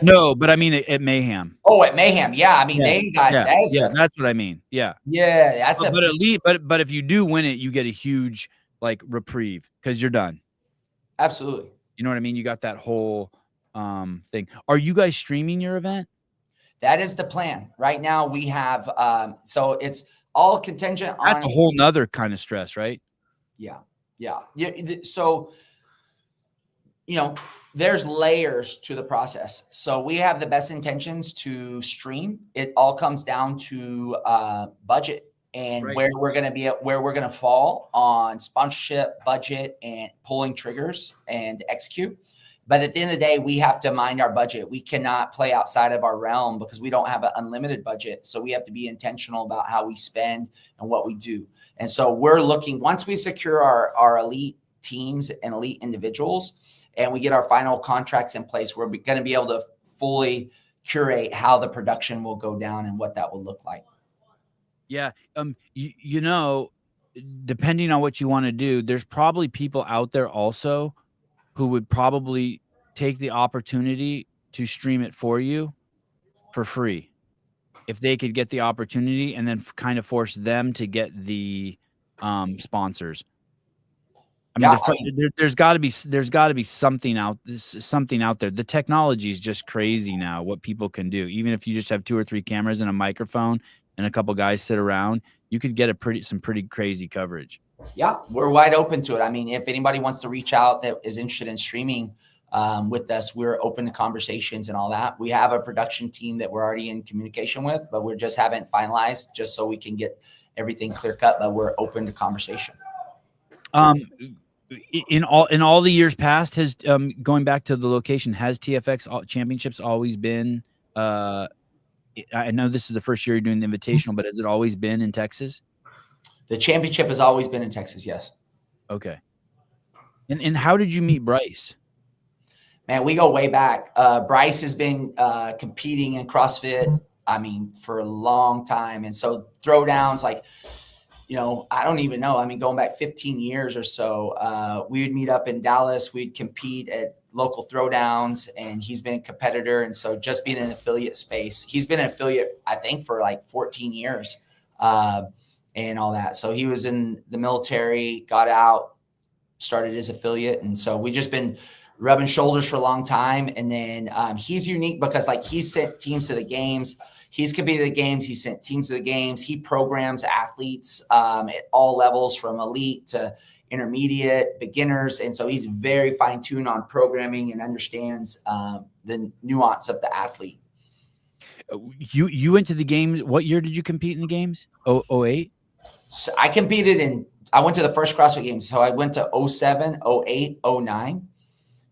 Speaker 3: No, but I mean at Mayhem.
Speaker 2: Oh, at Mayhem, yeah. I mean, they got
Speaker 3: that's what I mean. Yeah,
Speaker 2: that's
Speaker 3: but at least, but if you do win it, you get a huge like reprieve because you're done.
Speaker 2: Absolutely.
Speaker 3: You know what I mean? You got that whole thing. Are you guys streaming your event?
Speaker 2: That is the plan. Right now we have so it's all contingent on.
Speaker 3: That's a whole nother kind of stress, right?
Speaker 2: Yeah. So there's layers to the process. So we have the best intentions to stream. It all comes down to budget and
Speaker 3: right.
Speaker 2: where we're going to fall on sponsorship, budget, and pulling triggers and execute. But at the end of the day, we have to mind our budget. We cannot play outside of our realm because we don't have an unlimited budget. So we have to be intentional about how we spend and what we do. And so we're looking, once we secure our elite teams and elite individuals, and we get our final contracts in place, we're going to be able to fully curate how the production will go down and what that will look like.
Speaker 3: Yeah. Depending on what you want to do, there's probably people out there also who would probably take the opportunity to stream it for you for free if they could get the opportunity, and then kind of force them to get the sponsors. I mean, there's got to be something out there. The technology is just crazy now. What people can do, even if you just have 2 or 3 cameras and a microphone and a couple guys sit around, you could get some pretty crazy coverage.
Speaker 2: Yeah, we're wide open to it. I mean, if anybody wants to reach out that is interested in streaming with us, we're open to conversations and all that. We have a production team that we're already in communication with, but we just haven't finalized just so we can get everything clear cut. But we're open to conversation.
Speaker 3: In all the years past, has going back to the location, has TFX championships always been? I know this is the first year you're doing the Invitational, but has it always been in Texas?
Speaker 2: The championship has always been in Texas. Yes.
Speaker 3: Okay. And how did you meet Bryce?
Speaker 2: Man, we go way back. Bryce has been competing in CrossFit, I mean, for a long time. And so throwdowns, like, I don't even know. I mean, going back 15 years or so, we would meet up in Dallas. We'd compete at local throwdowns, and he's been a competitor. And so just being in an affiliate space, he's been an affiliate, I think, for like 14 years and all that. So he was in the military, got out, started his affiliate. And so we just been rubbing shoulders for a long time. And then he's unique because like he sent teams to the games. he's competed at the games. He sent teams to the games. He programs athletes at all levels, from elite to intermediate, beginners. And so he's very fine-tuned on programming and understands the nuance of the athlete.
Speaker 3: You went to the games. What year did you compete in the games? 08?
Speaker 2: So I went to the first CrossFit games. So I went to 07, 08, 09.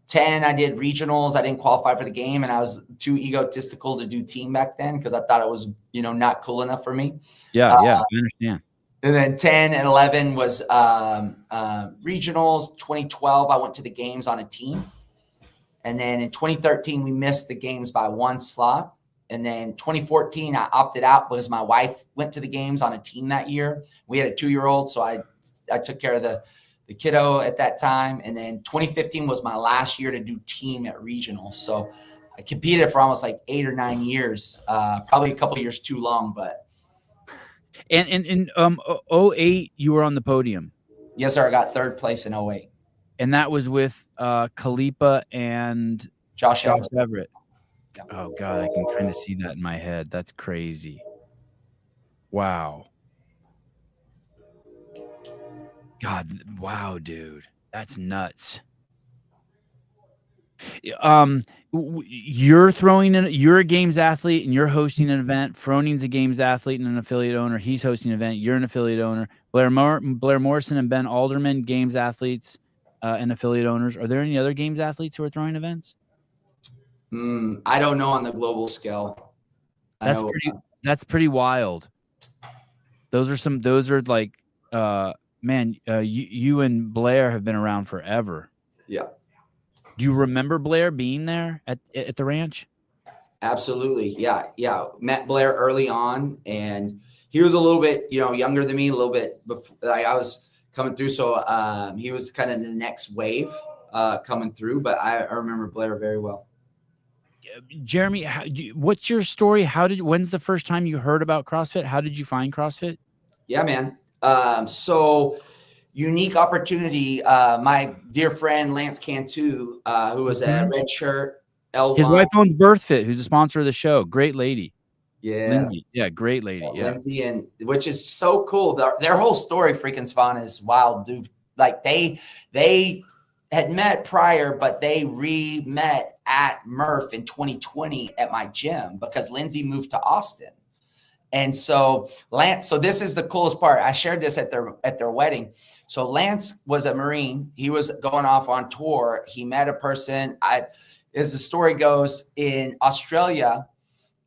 Speaker 2: 10, I did regionals. I didn't qualify for the game, and I was too egotistical to do team back then because I thought it was, not cool enough for me.
Speaker 3: Yeah, I understand.
Speaker 2: And then 10 and 11 was regionals. 2012, I went to the games on a team. And then in 2013, we missed the games by 1 slot. And then 2014, I opted out because my wife went to the games on a team that year. We had a 2-year-old, so I took care of the kiddo at that time. And then 2015 was my last year to do team at regionals. So I competed for almost like 8 or 9 years, probably a couple of years too long, but.
Speaker 3: And in 08, you were on the podium.
Speaker 2: Yes, sir. I got 3rd place in 08.
Speaker 3: And that was with Khalipa and
Speaker 2: Josh
Speaker 3: Everett. Oh, God, I can kind of see that in my head. That's crazy. Wow. God, wow, dude. That's nuts. You're a games athlete and you're hosting an event. Froning's a games athlete and an affiliate owner. He's hosting an event. You're an affiliate owner. Blair Morrison and Ben Alderman, games athletes and affiliate owners. Are there any other games athletes who are throwing events?
Speaker 2: I don't know on the global scale.
Speaker 3: That's pretty wild. Those are like, man, you and Blair have been around forever.
Speaker 2: Yeah.
Speaker 3: Do you remember Blair being there at the ranch?
Speaker 2: Absolutely. Yeah. Met Blair early on, and he was a little bit, younger than me, a little bit before I was coming through. So he was kind of the next wave coming through, but I remember Blair very well.
Speaker 3: Jeremy, what's your story? When's the first time you heard about CrossFit? How did you find CrossFit?
Speaker 2: Yeah, man. So unique opportunity. My dear friend Lance Cantu, who was a red shirt L1.
Speaker 3: His wife owns BIRTHFIT, who's a sponsor of the show. Great lady.
Speaker 2: Yeah,
Speaker 3: Lindsay. Yeah, great lady. Yeah,
Speaker 2: Lindsay, and which is so cool. Their whole story, freaking Svan, is wild, dude. Like they had met prior, but they re-met at Murph in 2020 at my gym because Lindsay moved to Austin. And so Lance, so this is the coolest part. I shared this at their wedding. So Lance was a Marine. He was going off on tour. He met a person, as the story goes, in Australia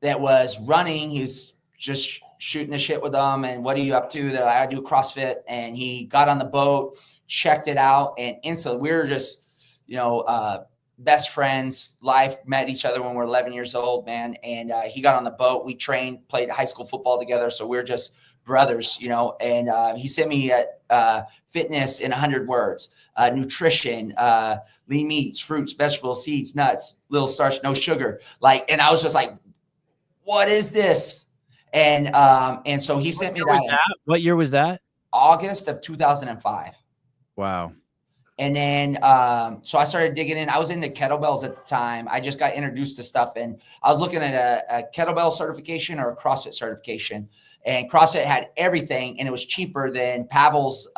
Speaker 2: that was running. He's just shooting the shit with them. And what are you up to? They're like, I do CrossFit. And he got on the boat, checked it out, and instantly we were just, best friends. Life, met each other when we were 11 years old, man. And he got on the boat. We trained, played high school football together. So we were just brothers, and he sent me fitness in 100 words, nutrition, lean meats, fruits, vegetables, seeds, nuts, little starch, no sugar. And I was just like, what is this? And so he sent me that.
Speaker 3: What year was that?
Speaker 2: August of 2005.
Speaker 3: Wow.
Speaker 2: And then, so I started digging in. I was into kettlebells at the time. I just got introduced to stuff, and I was looking at a kettlebell certification or a CrossFit certification, and CrossFit had everything, and it was cheaper than Pavel's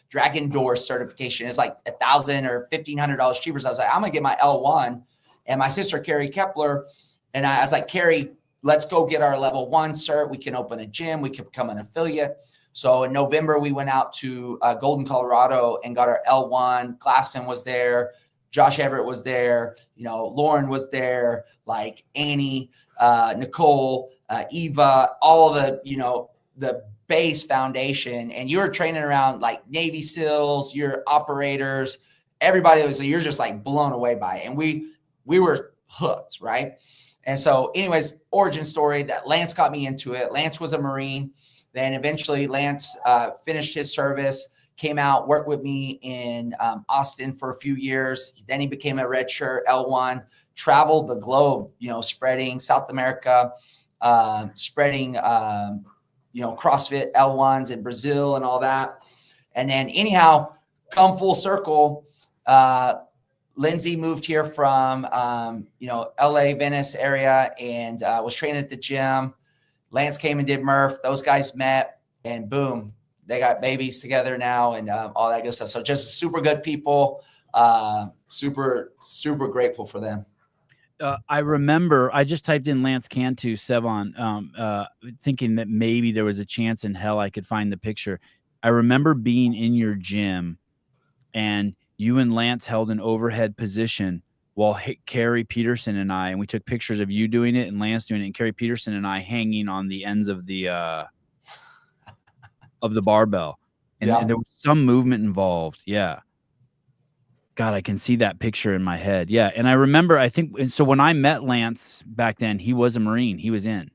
Speaker 2: Dragon Door certification. It's like $1,000 or $1,500 cheaper. So I was like, I'm gonna get my L1. And my sister Carrie Kepler, and I was like, Carrie, let's go get our level 1 cert. We can open a gym. We can become an affiliate. So in November, we went out to Golden, Colorado and got our L1. Glassman was there. Josh Everett was there. Lauren was there, like Annie, Nicole, Eva, all the base foundation. And you were training around like Navy SEALs, your operators, everybody you're just like blown away by it. And we were hooked, right? And so anyways, origin story that Lance got me into it. Lance was a Marine. Then eventually Lance finished his service, came out, worked with me in Austin for a few years. Then he became a red shirt L1, traveled the globe, spreading South America, spreading, CrossFit L1s in Brazil and all that. And then anyhow, come full circle, Lindsay moved here from, LA, Venice area, and was training at the gym. Lance came and did Murph. Those guys met, and boom, they got babies together now, and all that good stuff. So just super good people. Super grateful for them.
Speaker 3: I remember I just typed in Lance Cantu, Sevon, thinking that maybe there was a chance in hell I could find the picture. I remember being in your gym, and you and Lance held an overhead position while Carrie Peterson and we took pictures of you doing it and Lance doing it, and Carrie Peterson and I hanging on the ends of the barbell. And there was some movement involved. Yeah. God, I can see that picture in my head. Yeah. And I remember, I think, and so when I met Lance back then, he was a Marine. He was in.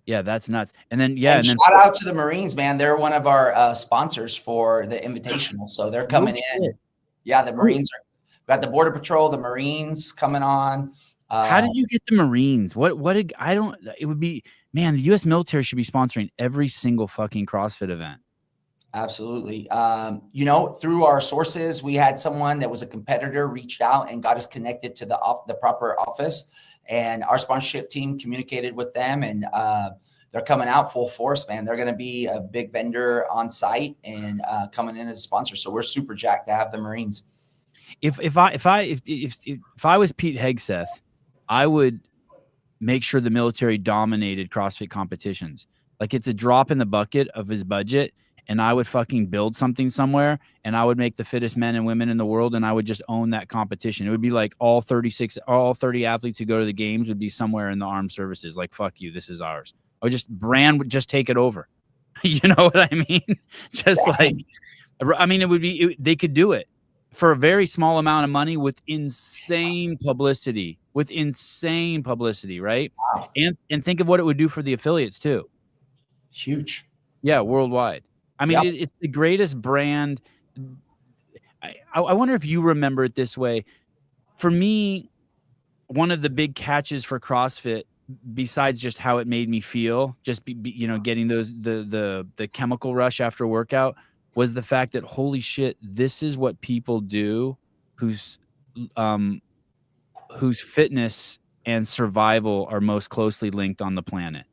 Speaker 3: Yeah, that's nuts. And then, and then
Speaker 2: shout out to the Marines, man. They're one of our sponsors for the Invitational. So they're coming in. Yeah, the Marines got the Border Patrol, the Marines coming on.
Speaker 3: How did you get the Marines? It would be, man, the U.S. military should be sponsoring every single fucking CrossFit event.
Speaker 2: Absolutely. Through our sources, we had someone that was a competitor reached out and got us connected to the proper office, and our sponsorship team communicated with them, and they're coming out full force, man. They're going to be a big vendor on site and coming in as a sponsor. So we're super jacked to have the Marines.
Speaker 3: If I was Pete Hegseth, I would make sure the military dominated CrossFit competitions. Like, it's a drop in the bucket of his budget, and I would fucking build something somewhere, and I would make the fittest men and women in the world, and I would just own that competition. It would be like all 30 athletes who go to the games would be somewhere in the armed services. Like, fuck you, this is ours. I would just take it over. You know what I mean? They could do it for a very small amount of money with insane publicity, right?
Speaker 2: Wow.
Speaker 3: And think of what it would do for the affiliates too.
Speaker 2: Huge.
Speaker 3: Yeah, worldwide. I mean, it's the greatest brand. I wonder if you remember it this way. For me, one of the big catches for CrossFit, besides just how it made me feel, just getting the chemical rush after a workout, was the fact that, holy shit, this is what people do whose fitness and survival are most closely linked on the planet.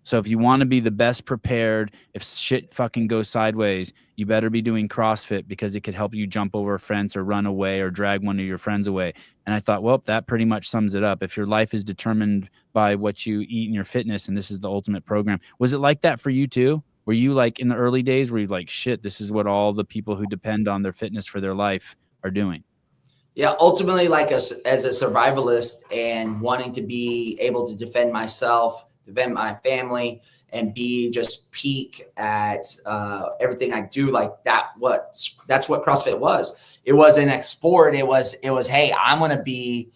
Speaker 3: So if you want to be the best prepared, if shit fucking goes sideways, you better be doing CrossFit, because it could help you jump over a fence or run away or drag one of your friends away. And I thought, well, that pretty much sums it up. If your life is determined by what you eat and your fitness, and this is the ultimate program. Was it like that for you too? Were you like in the early days where you're like, shit, this is what all the people who depend on their fitness for their life are doing?
Speaker 2: Yeah, ultimately, like as a survivalist and wanting to be able to defend myself, defend my family, and be just peak at everything I do, like that's what CrossFit was. It wasn't a sport. It was, hey, I'm going to be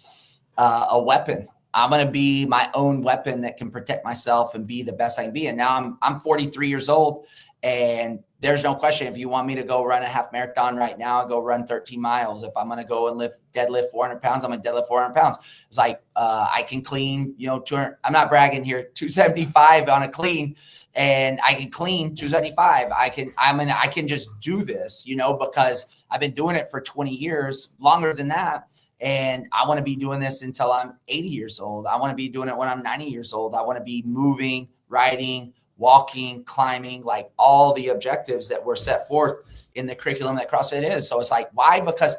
Speaker 2: a weapon. I'm going to be my own weapon that can protect myself and be the best I can be. And now I'm 43 years old, and there's no question. If you want me to go run a half marathon right now, I'll go run 13 miles. If I'm going to go and deadlift 400 pounds, I'm going to deadlift 400 pounds. It's like, I can clean, 200, I'm not bragging here, 275 on a clean, and I can clean 275. I can just do this, because I've been doing it for 20 years, longer than that. And I want to be doing this until I'm 80 years old. I want to be doing it when I'm 90 years old. I want to be moving, riding, walking, climbing, like all the objectives that were set forth in the curriculum that CrossFit is. So it's like, why? Because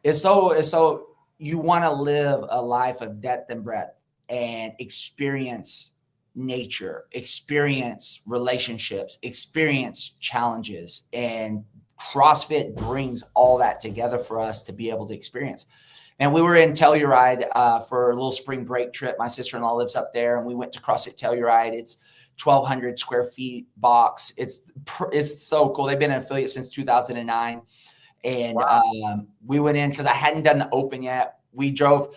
Speaker 2: it's so you want to live a life of depth and breadth and experience nature, experience relationships, experience challenges, and CrossFit brings all that together for us to be able to experience. And we were in Telluride for a little spring break trip. My sister-in-law lives up there, and we went to CrossFit Telluride. It's 1,200 square feet box. It's so cool. They've been an affiliate since 2009. And wow. We went in because I hadn't done the open yet. We drove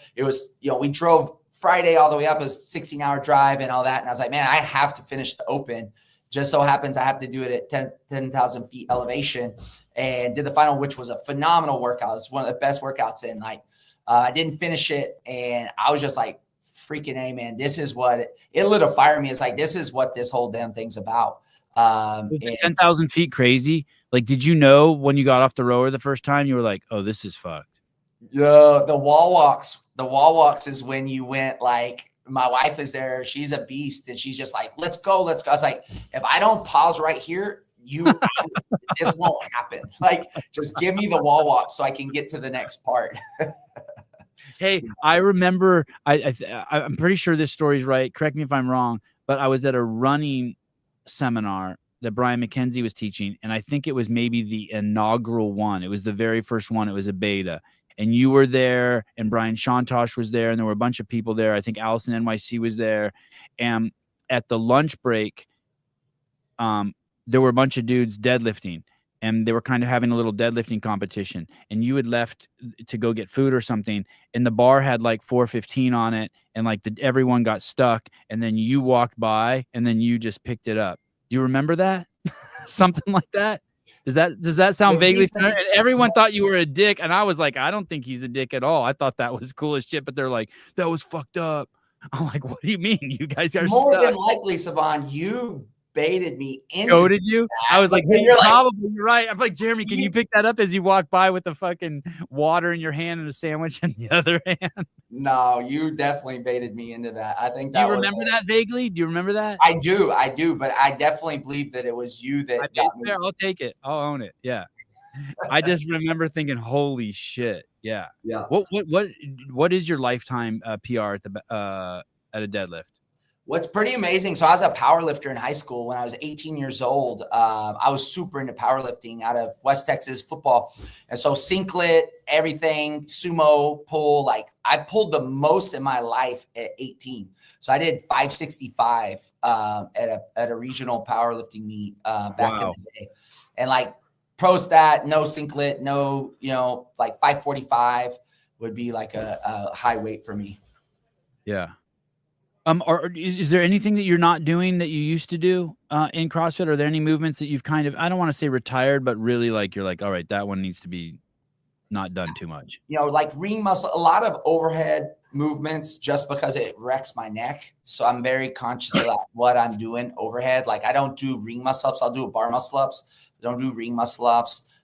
Speaker 2: Friday all the way up. It was a 16-hour drive and all that. And I was like, man, I have to finish the open. Just so happens I have to do it at 10,000 feet elevation, and did the final, which was a phenomenal workout. It's one of the best workouts in. I didn't finish it, and I was just like, freaking A, man, this is what it lit a fire in me. It's like, this is what this whole damn thing's about.
Speaker 3: 10,000 feet crazy? Like, did you know when you got off the rower the first time, you were like, oh, this is fucked?
Speaker 2: Yeah, the wall walks is when you went like my wife is there. She's a beast. And she's just like, let's go, let's go. I was like, if I don't pause right here, this won't happen. Like, just give me the wall walk so I can get to the next part.
Speaker 3: Hey, I remember, I'm pretty sure this story's right. Correct me if I'm wrong, but I was at a running seminar that Brian McKenzie was teaching, and I think it was maybe the inaugural one. It was the very first one. It was a beta, and you were there, and Brian Shontosh was there, and there were a bunch of people there. I think Allison NYC was there, and at the lunch break, there were a bunch of dudes deadlifting, and they were kind of having a little deadlifting competition, and you had left to go get food or something, and the bar had like 415 on it, and like everyone got stuck, and then you walked by, and then you just picked it up. Do you remember that? Something like that? Does that sound vaguely familiar? And everyone thought you were a dick, and I was like, I don't think he's a dick at all. I thought that was cool as shit, but they're like, that was fucked up. I'm like, what do you mean? You guys are
Speaker 2: more
Speaker 3: stuck.
Speaker 2: than likely, Savon, you baited me into
Speaker 3: Goaded you?
Speaker 2: that.
Speaker 3: I was like,
Speaker 2: hey,
Speaker 3: you're probably right. I'm like, Jeremy, can you pick that up as you walk by with the fucking water in your hand and a sandwich in the other hand?
Speaker 2: No, you definitely baited me into that. I think that
Speaker 3: Do you remember that vaguely? Do you remember that?
Speaker 2: I do, but I definitely believe that it was you that got me.
Speaker 3: I'll take it. I'll own it. Yeah. I just remember thinking, holy shit. Yeah.
Speaker 2: Yeah.
Speaker 3: What is your lifetime PR at a deadlift?
Speaker 2: What's pretty amazing. So I was a power lifter in high school. When I was 18 years old, I was super into powerlifting out of West Texas football. And so Sinklet, everything, sumo, pull, like I pulled the most in my life at 18. So I did 565 at a regional powerlifting meet back in the day. And like pro stat, no Sinklet, no, like 545 would be like a high weight for me.
Speaker 3: Yeah. Is there anything that you're not doing that you used to do in CrossFit? Are there any movements that you've kind of, I don't want to say retired, but really like, you're like, all right, that one needs to be not done too much.
Speaker 2: Like ring muscle, a lot of overhead movements just because it wrecks my neck. So I'm very conscious of what I'm doing overhead. Like I don't do ring muscle ups. I'll do bar muscle ups. I don't do ring muscle ups.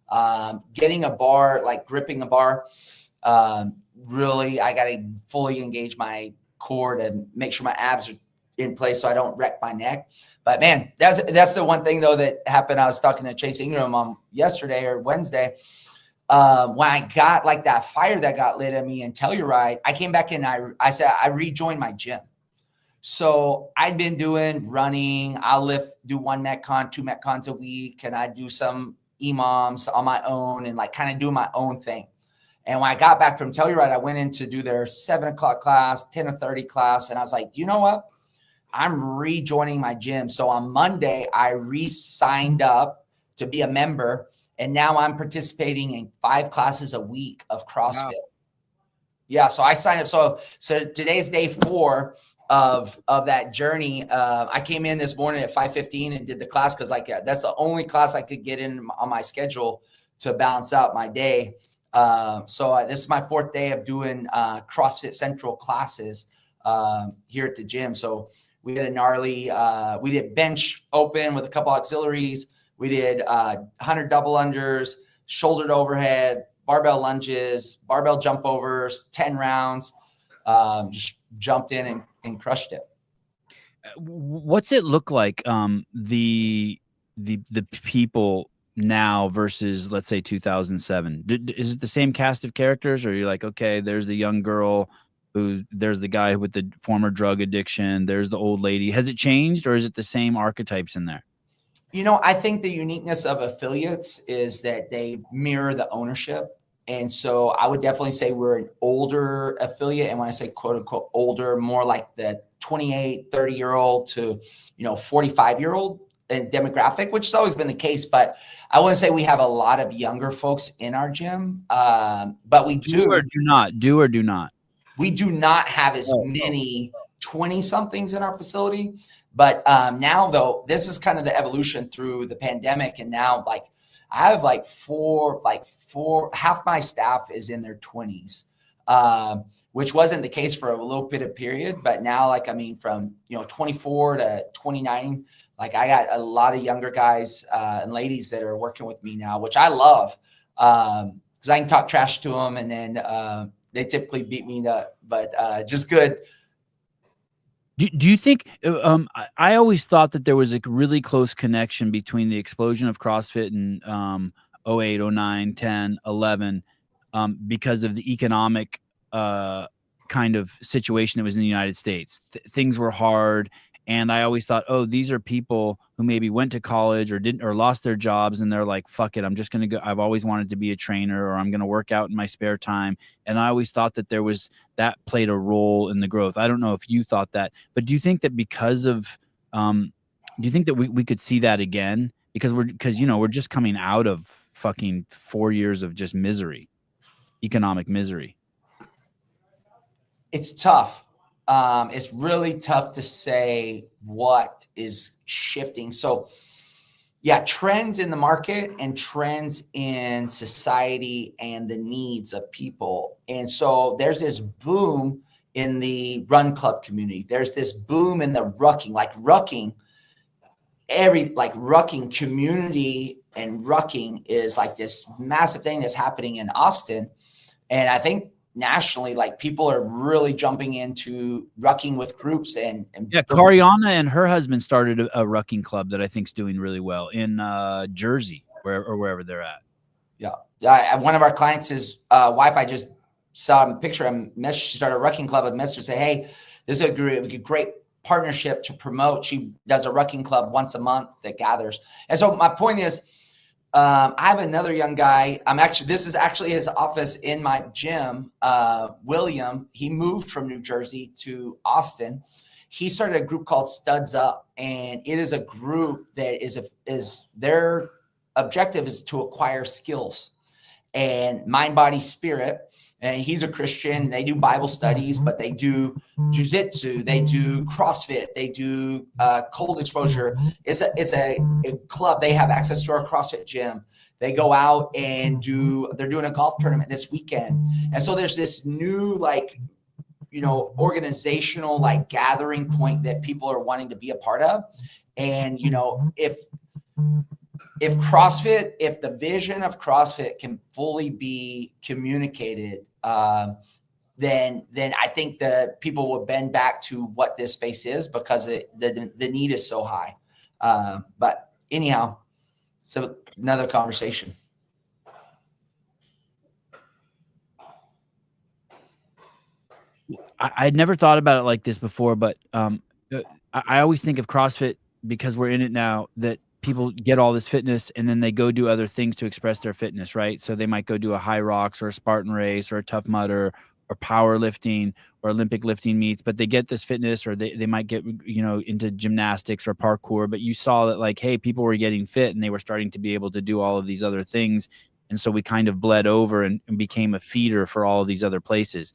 Speaker 2: Getting a bar, like gripping the bar. Really, I got to fully engage my core to make sure my abs are in place so I don't wreck my neck. But man, that's the one thing though that happened. I was talking to Chase Ingram on yesterday or Wednesday. When I got like that fire that got lit at me in Telluride, I came back in. I said I rejoined my gym. So I've been doing running. I'll do 1 Metcon, 2 Metcons a week, and I do some EMOMs on my own and like kind of do my own thing. And when I got back from Telluride, I went in to do their 7 o'clock class, 10:30 class. And I was like, you know what? I'm rejoining my gym. So on Monday, I re-signed up to be a member. And now I'm participating in 5 classes a week of CrossFit. Wow. Yeah. So I signed up. So today's day 4 of that journey. I came in this morning at 5:15 and did the class because like that's the only class I could get in on my schedule to balance out my day. So this is my 4th day of doing CrossFit Central classes here at the gym. So we did a gnarly, we did bench open with a couple auxiliaries. We did 100 double unders, shouldered overhead, barbell lunges, barbell jump overs, 10 rounds, just jumped in and crushed it.
Speaker 3: What's it look like? The people now versus let's say 2007, is it the same cast of characters, or you're like, okay, there's the young girl there's the guy with the former drug addiction, there's the old lady? Has it changed, or is it the same archetypes in there?
Speaker 2: I think the uniqueness of affiliates is that they mirror the ownership. And so I would definitely say we're an older affiliate. And when I say quote unquote older, more like the 28, 30-year-old to 45-year-old demographic, which has always been the case. But I wouldn't say we have a lot of younger folks in our gym. But we do or do not. We do not have as many 20-somethings in our facility. But now, though, this is kind of the evolution through the pandemic. And now, like, I have like four, half my staff is in their 20s, which wasn't the case for a little bit of period. But now, like, I mean, from, 24 to 29, like I got a lot of younger guys and ladies that are working with me now, which I love because I can talk trash to them. And then they typically beat me up, but just good
Speaker 3: Do you think, I always thought that there was a really close connection between the explosion of CrossFit in 08, 09, 10, 11, because of the economic kind of situation that was in the United States. Things were hard. And I always thought, oh, these are people who maybe went to college or didn't, or lost their jobs. And they're like, fuck it, I'm just going to go. I've always wanted to be a trainer, or I'm going to work out in my spare time. And I always thought that that played a role in the growth. I don't know if you thought that, but do you think that because of, do you think that we could see that again? Because we're just coming out of fucking 4 years of just misery, economic misery.
Speaker 2: It's tough. It's really tough to say what is shifting. So yeah, trends in the market and trends in society and the needs of people. And so there's this boom in the run club community. There's this boom in the rucking, rucking community, and rucking is like this massive thing that's happening in Austin. And I think nationally, like, people are really jumping into rucking with groups and
Speaker 3: yeah, Cariana and her husband started a rucking club that I think is doing really well in Jersey, wherever they're at.
Speaker 2: Yeah. One of our clients' wife, I just saw a picture of him. She started a rucking club. I messaged her, say, hey, this is a great partnership to promote. She does a rucking club once a month that gathers. And so my point is, I have another young guy. This is actually his office in my gym. William, he moved from New Jersey to Austin. He started a group called Studs Up, and it is a group that is their objective is to acquire skills and mind, body, spirit. And he's a Christian. They do Bible studies, but they do jiu-jitsu. They do CrossFit. They do cold exposure. It's a club. They have access to our CrossFit gym. They go out and they're doing a golf tournament this weekend. And so there's this new, organizational, gathering point that people are wanting to be a part of. And, if CrossFit, if the vision of CrossFit can fully be communicated, then I think that people will bend back to what this space is, because the need is so high. But anyhow, so another conversation.
Speaker 3: I'd never thought about it like this before, but I always think of CrossFit, because we're in it now, that people get all this fitness and then they go do other things to express their fitness, right? So they might go do a high rocks or a Spartan race or a Tough Mudder or powerlifting or Olympic lifting meets, but they get this fitness, or they might get, into gymnastics or parkour. But you saw that, hey, people were getting fit and they were starting to be able to do all of these other things. And so we kind of bled over and became a feeder for all of these other places.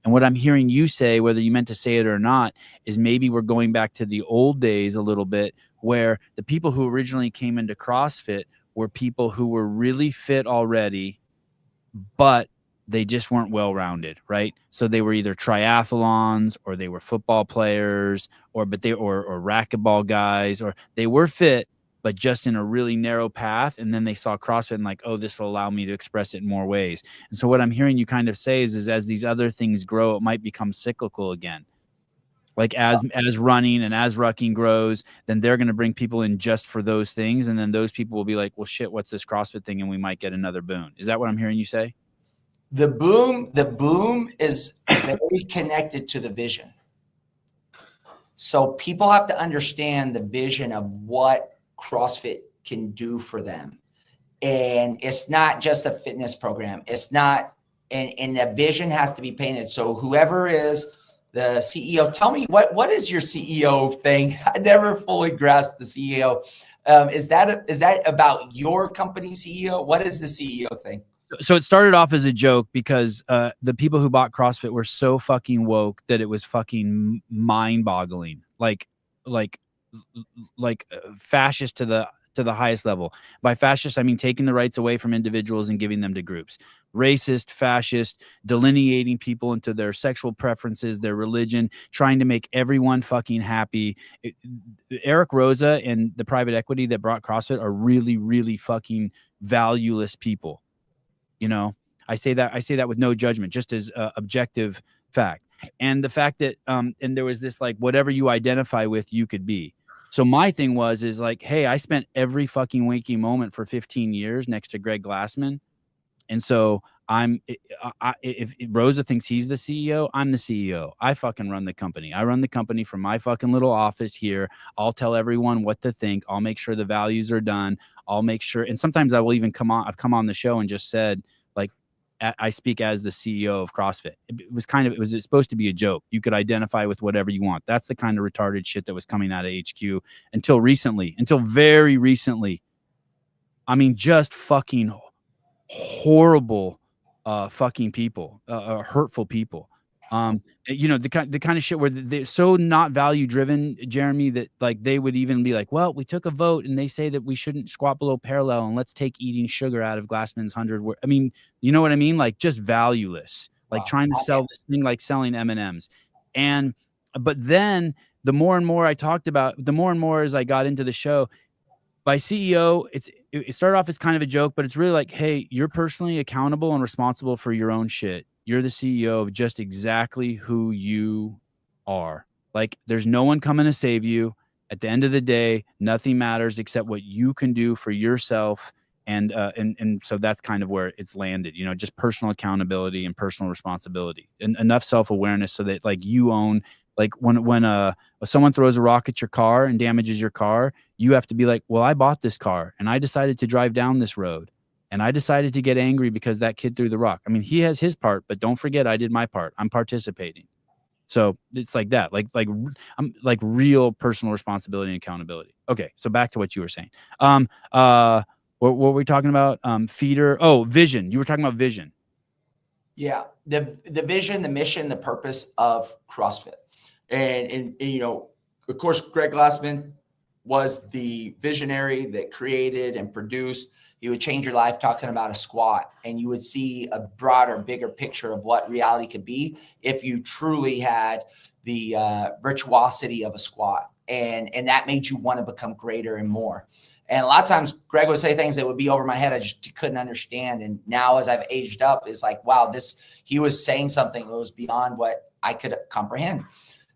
Speaker 3: And what I'm hearing you say, whether you meant to say it or not, is maybe we're going back to the old days a little bit, where the people who originally came into CrossFit were people who were really fit already, but they just weren't well-rounded, right? So they were either triathlons, or they were football players, or racquetball guys, or they were fit, but just in a really narrow path. And then they saw CrossFit and oh, this will allow me to express it in more ways. And so what I'm hearing you kind of say is as these other things grow, it might become cyclical again. As running and as rucking grows, then they're going to bring people in just for those things. And then those people will be like, well, shit, what's this CrossFit thing? And we might get another boon. Is that what I'm hearing you say?
Speaker 2: The boom is very connected to the vision. So people have to understand the vision of what CrossFit can do for them. And it's not just a fitness program. It's not, and the vision has to be painted. So whoever is the CEO, tell me what is your CEO thing? I never fully grasped the CEO. Is that about your company CEO? What is the CEO thing?
Speaker 3: So it started off as a joke, because the people who bought CrossFit were so fucking woke that it was fucking mind-boggling, like fascist to the highest level. By fascist, I mean taking the rights away from individuals and giving them to groups. Racist, fascist, delineating people into their sexual preferences, their religion, trying to make everyone fucking happy. Eric Rosa and the private equity that brought CrossFit are really, really fucking valueless people. I say that with no judgment, just as objective fact. And the fact that, and there was this like, whatever you identify with, you could be. So my thing is like, hey, I spent every fucking waking moment for 15 years next to Greg Glassman. And so if Rosa thinks he's the CEO, I'm the CEO. I fucking run the company. I run the company from my fucking little office here. I'll tell everyone what to think. I'll make sure the values are done. I'll make sure. And sometimes I will even I've come on the show and just said, like, I speak as the CEO of CrossFit. It was supposed to be a joke. You could identify with whatever you want. That's the kind of retarded shit that was coming out of HQ until very recently. I mean, just fucking horrible fucking people, hurtful people. The kind of shit where they're so not value driven, Jeremy, that like they would even be like, well, we took a vote and they say that we shouldn't squat below parallel and let's take eating sugar out of Glassman's 100. I mean, you know what I mean? Like just valueless, like trying to sell this thing like selling M&Ms. But then the more and more I talked about, the more and more as I got into the show, by CEO, it started off as kind of a joke, but it's really like, hey, you're personally accountable and responsible for your own shit. You're the CEO of just exactly who you are. Like, there's no one coming to save you. At the end of the day, nothing matters except what you can do for yourself. And so that's kind of where it's landed, just personal accountability and personal responsibility and enough self-awareness so that like you own. Like when someone throws a rock at your car and damages your car, you have to be like, well, I bought this car and I decided to drive down this road and I decided to get angry because that kid threw the rock. I mean, he has his part, but don't forget I did my part. I'm participating. So it's like that, I'm like real personal responsibility and accountability. Okay. So back to what you were saying. What were we talking about? Feeder. Oh, vision. You were talking about vision.
Speaker 2: Yeah. The vision, the mission, the purpose of CrossFit. And of course, Greg Glassman was the visionary that created and produced. He would change your life talking about a squat, and you would see a broader, bigger picture of what reality could be if you truly had the virtuosity of a squat. And that made you want to become greater and more. And a lot of times Greg would say things that would be over my head. I just couldn't understand. And now as I've aged up, it's like, wow, he was saying something that was beyond what I could comprehend.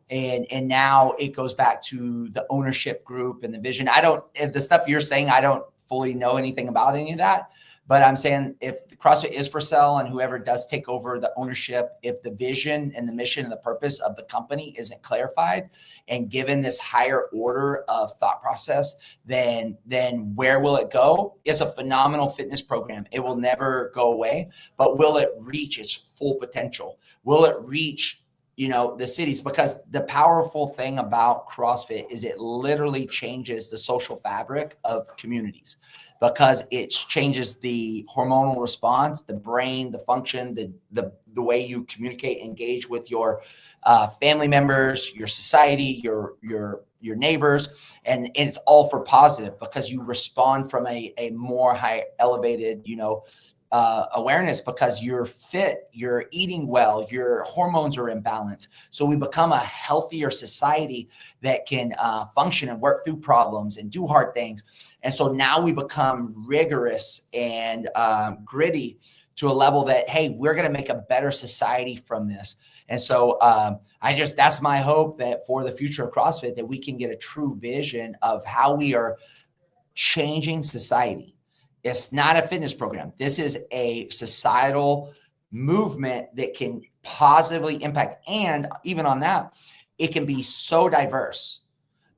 Speaker 2: And now it goes back to the ownership group and the vision. The stuff you're saying, I don't fully know anything about any of that, but I'm saying if the CrossFit is for sale and whoever does take over the ownership, if the vision and the mission and the purpose of the company isn't clarified and given this higher order of thought process, then where will it go? It's a phenomenal fitness program. It will never go away, but will it reach its full potential? Will it reach the cities? Because the powerful thing about CrossFit is it literally changes the social fabric of communities, because it changes the hormonal response, the brain, the function, the way you communicate, engage with your family members, your society, your neighbors, and it's all for positive because you respond from a more high elevated, awareness, because you're fit, you're eating well, your hormones are in balance. So we become a healthier society that can function and work through problems and do hard things. And so now we become rigorous and gritty to a level that, hey, we're going to make a better society from this. And so that's my hope that for the future of CrossFit, that we can get a true vision of how we are changing society. It's not a fitness program. This is a societal movement that can positively impact. And even on that, it can be so diverse.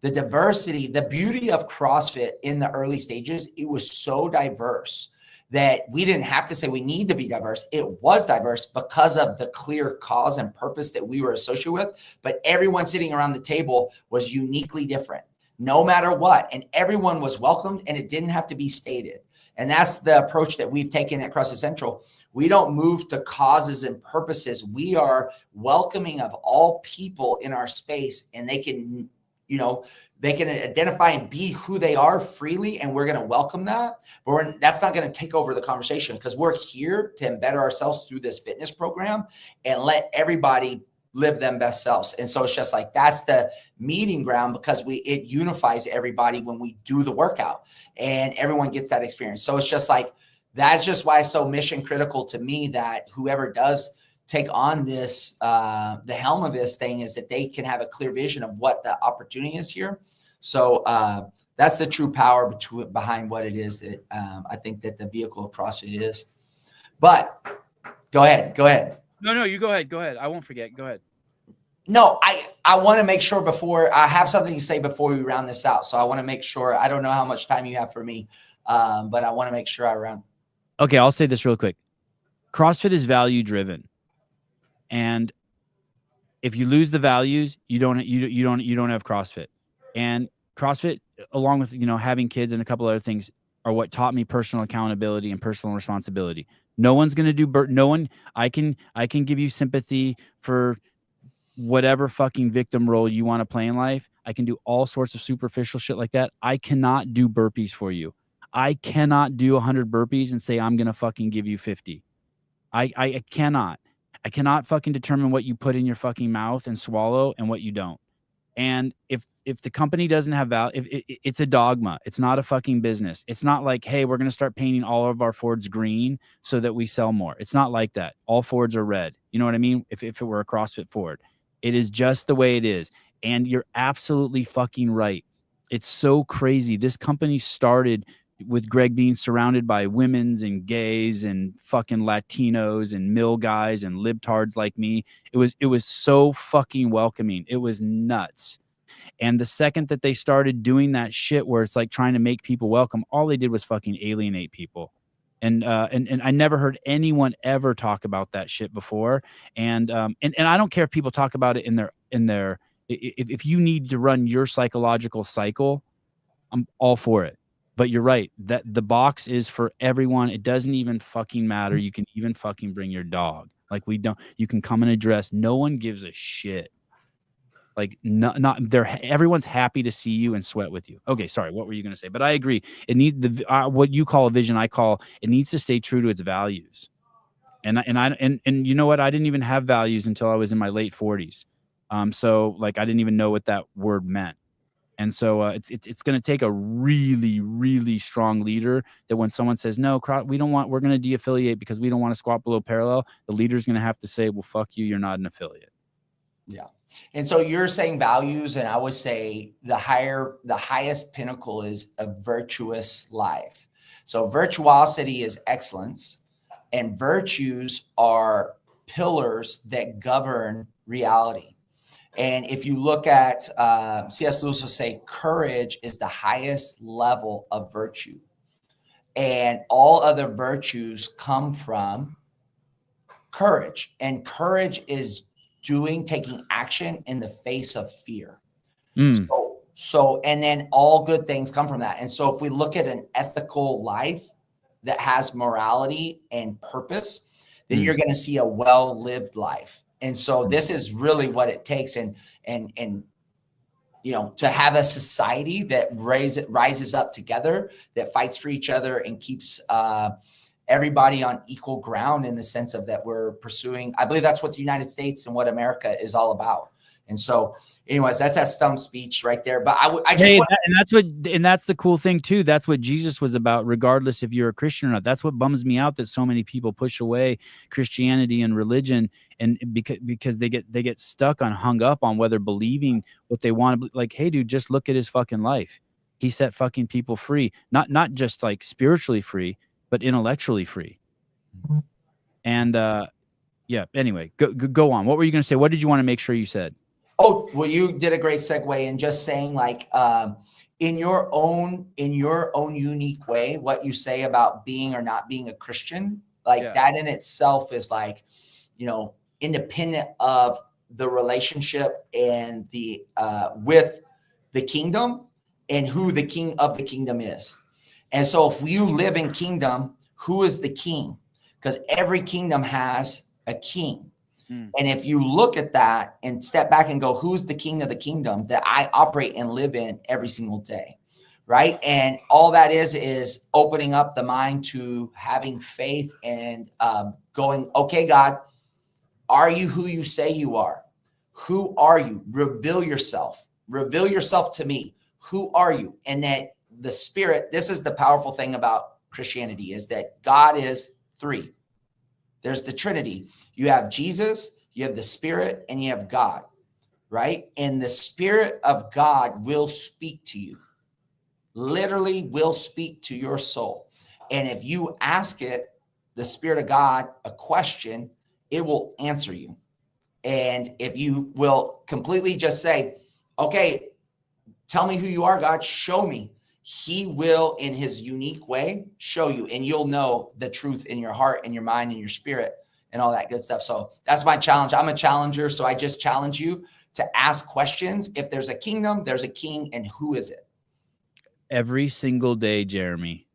Speaker 2: The diversity, the beauty of CrossFit in the early stages, it was so diverse that we didn't have to say we need to be diverse. It was diverse because of the clear cause and purpose that we were associated with. But everyone sitting around the table was uniquely different, no matter what. And everyone was welcomed, and it didn't have to be stated. And that's the approach that we've taken at CrossFit Central. We don't move to causes and purposes. We are welcoming of all people in our space, and they can, they can identify and be who they are freely, and we're going to welcome that. But that's not going to take over the conversation, because we're here to embed ourselves through this fitness program and let everybody live them best selves. And so it's just like, that's the meeting ground, because it unifies everybody when we do the workout and everyone gets that experience. So it's just like, that's just why it's so mission critical to me that whoever does take on this, the helm of this thing, is that they can have a clear vision of what the opportunity is here. So that's the true power behind what it is that I think that the vehicle of CrossFit is. But go ahead.
Speaker 3: No, you go ahead. I won't forget. Go ahead.
Speaker 2: No, I want to make sure before I have something to say before we round this out. So I want to make sure, I don't know how much time you have for me, but I want to make sure I round.
Speaker 3: Okay, I'll say this real quick. CrossFit is value driven. And if you lose the values, you don't have CrossFit. And CrossFit, along with, having kids and a couple other things, are what taught me personal accountability and personal responsibility. No one's going to do I can give you sympathy for whatever fucking victim role you want to play in life. I can do all sorts of superficial shit like that. I cannot do burpees for you. I cannot do 100 burpees and say I'm going to fucking give you 50. I cannot. I cannot fucking determine what you put in your fucking mouth and swallow and what you don't. And if the company doesn't have value, it's a dogma. It's not a fucking business. It's not like, hey, we're going to start painting all of our Fords green so that we sell more. It's not like that. All Fords are red. You know what I mean? If it were a CrossFit Ford, it is just the way it is. And you're absolutely fucking right. It's so crazy. This company started with Greg being surrounded by women's and gays and fucking Latinos and mill guys and libtards like me. It was so fucking welcoming. It was nuts. And the second that they started doing that shit where it's like trying to make people welcome, all they did was fucking alienate people. And I never heard anyone ever talk about that shit before. And I don't care if people talk about it in their if you need to run your psychological cycle, I'm all for it. But you're right, that the box is for everyone. It doesn't even fucking matter. You can even fucking bring your dog. Like you can come in a dress. No one gives a shit. Like everyone's happy to see you and sweat with you. Okay, sorry, what were you going to say? But I agree. It needs what you call a vision. It needs to stay true to its values. And you know what? I didn't even have values until I was in my late 40s. So like I didn't even know what that word meant. And so it's going to take a really, really strong leader that when someone says, no, we're going to de-affiliate because we don't want to squat below parallel, the leader's going to have to say, well, fuck you, you're not an affiliate.
Speaker 2: Yeah. And so you're saying values, and I would say the highest pinnacle is a virtuous life. So virtuosity is excellence, and virtues are pillars that govern reality. And if you look at C.S. Lewis will say courage is the highest level of virtue. And all other virtues come from courage. And courage is taking action in the face of fear. So, and then all good things come from that. And so if we look at an ethical life that has morality and purpose, then you're going to see a well-lived life. And so this is really what it takes. And to have a society that rises up together, that fights for each other and keeps everybody on equal ground in the sense of that we're pursuing. I believe that's what the United States and what America is all about. And so anyways, that's that stump speech right there. But that's the cool thing too. That's what Jesus was about, regardless if you're a Christian or not. That's what bums me out, that so many people push away Christianity and religion, and because they get stuck on, hung up on whether believing what they want to. Like, hey dude, just look at his fucking life. He set fucking people free, not just like spiritually free, but intellectually free. And yeah, anyway, go on. What were you going to say? What did you want to make sure you said? Oh, well, you did a great segue in just saying, like, in your own unique way, what you say about being or not being a Christian, like that in itself is like, independent of the relationship and the with the kingdom and who the king of the kingdom is. And so if you live in kingdom, who is the king? Because every kingdom has a king. And if you look at that and step back and go, who's the king of the kingdom that I operate and live in every single day, right? And all that is opening up the mind to having faith and going, okay, God, are you who you say you are? Who are you? Reveal yourself to me. Who are you? And that the Spirit, this is the powerful thing about Christianity, is that God is three. There's the Trinity. You have Jesus, you have the Spirit, and you have God, right? And the Spirit of God will speak to you, literally will speak to your soul. And if you ask it, the Spirit of God, a question, it will answer you. And if you will completely just say, okay, tell me who you are, God, show me. He will, in his unique way, show you, and you'll know the truth in your heart and your mind and your spirit and all that good stuff. So that's my challenge. I'm a challenger. So I just challenge you to ask questions. If there's a kingdom, there's a king, and who is it?
Speaker 3: Every single day, Jeremy,